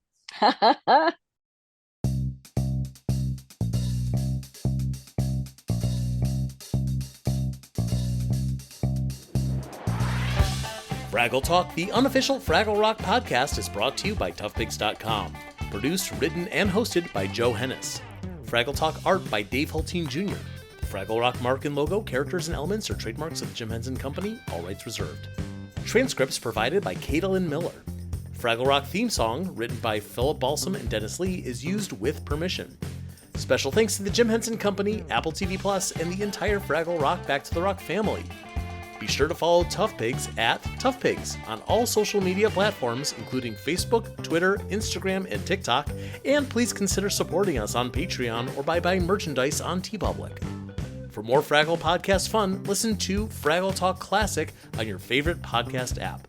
Fraggle Talk, the unofficial Fraggle Rock podcast, is brought to you by toughpigs.com. Produced, written, and hosted by Joe Hennis. Fraggle Talk art by Dave Hulteen Jr. Fraggle Rock mark and logo, characters, and elements are trademarks of the Jim Henson Company, all rights reserved. Transcripts provided by Caitlin Miller. Fraggle Rock theme song, written by Philip Balsam and Dennis Lee, is used with permission. Special thanks to the Jim Henson Company, Apple TV Plus, and the entire Fraggle Rock Back to the Rock family. Be sure to follow Tough Pigs at Tough Pigs on all social media platforms, including Facebook, Twitter, Instagram, and TikTok, and please consider supporting us on Patreon or by buying merchandise on TeePublic. For more Fraggle podcast fun, listen to Fraggle Talk Classic on your favorite podcast app.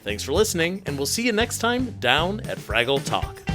Thanks for listening, and we'll see you next time down at Fraggle Talk.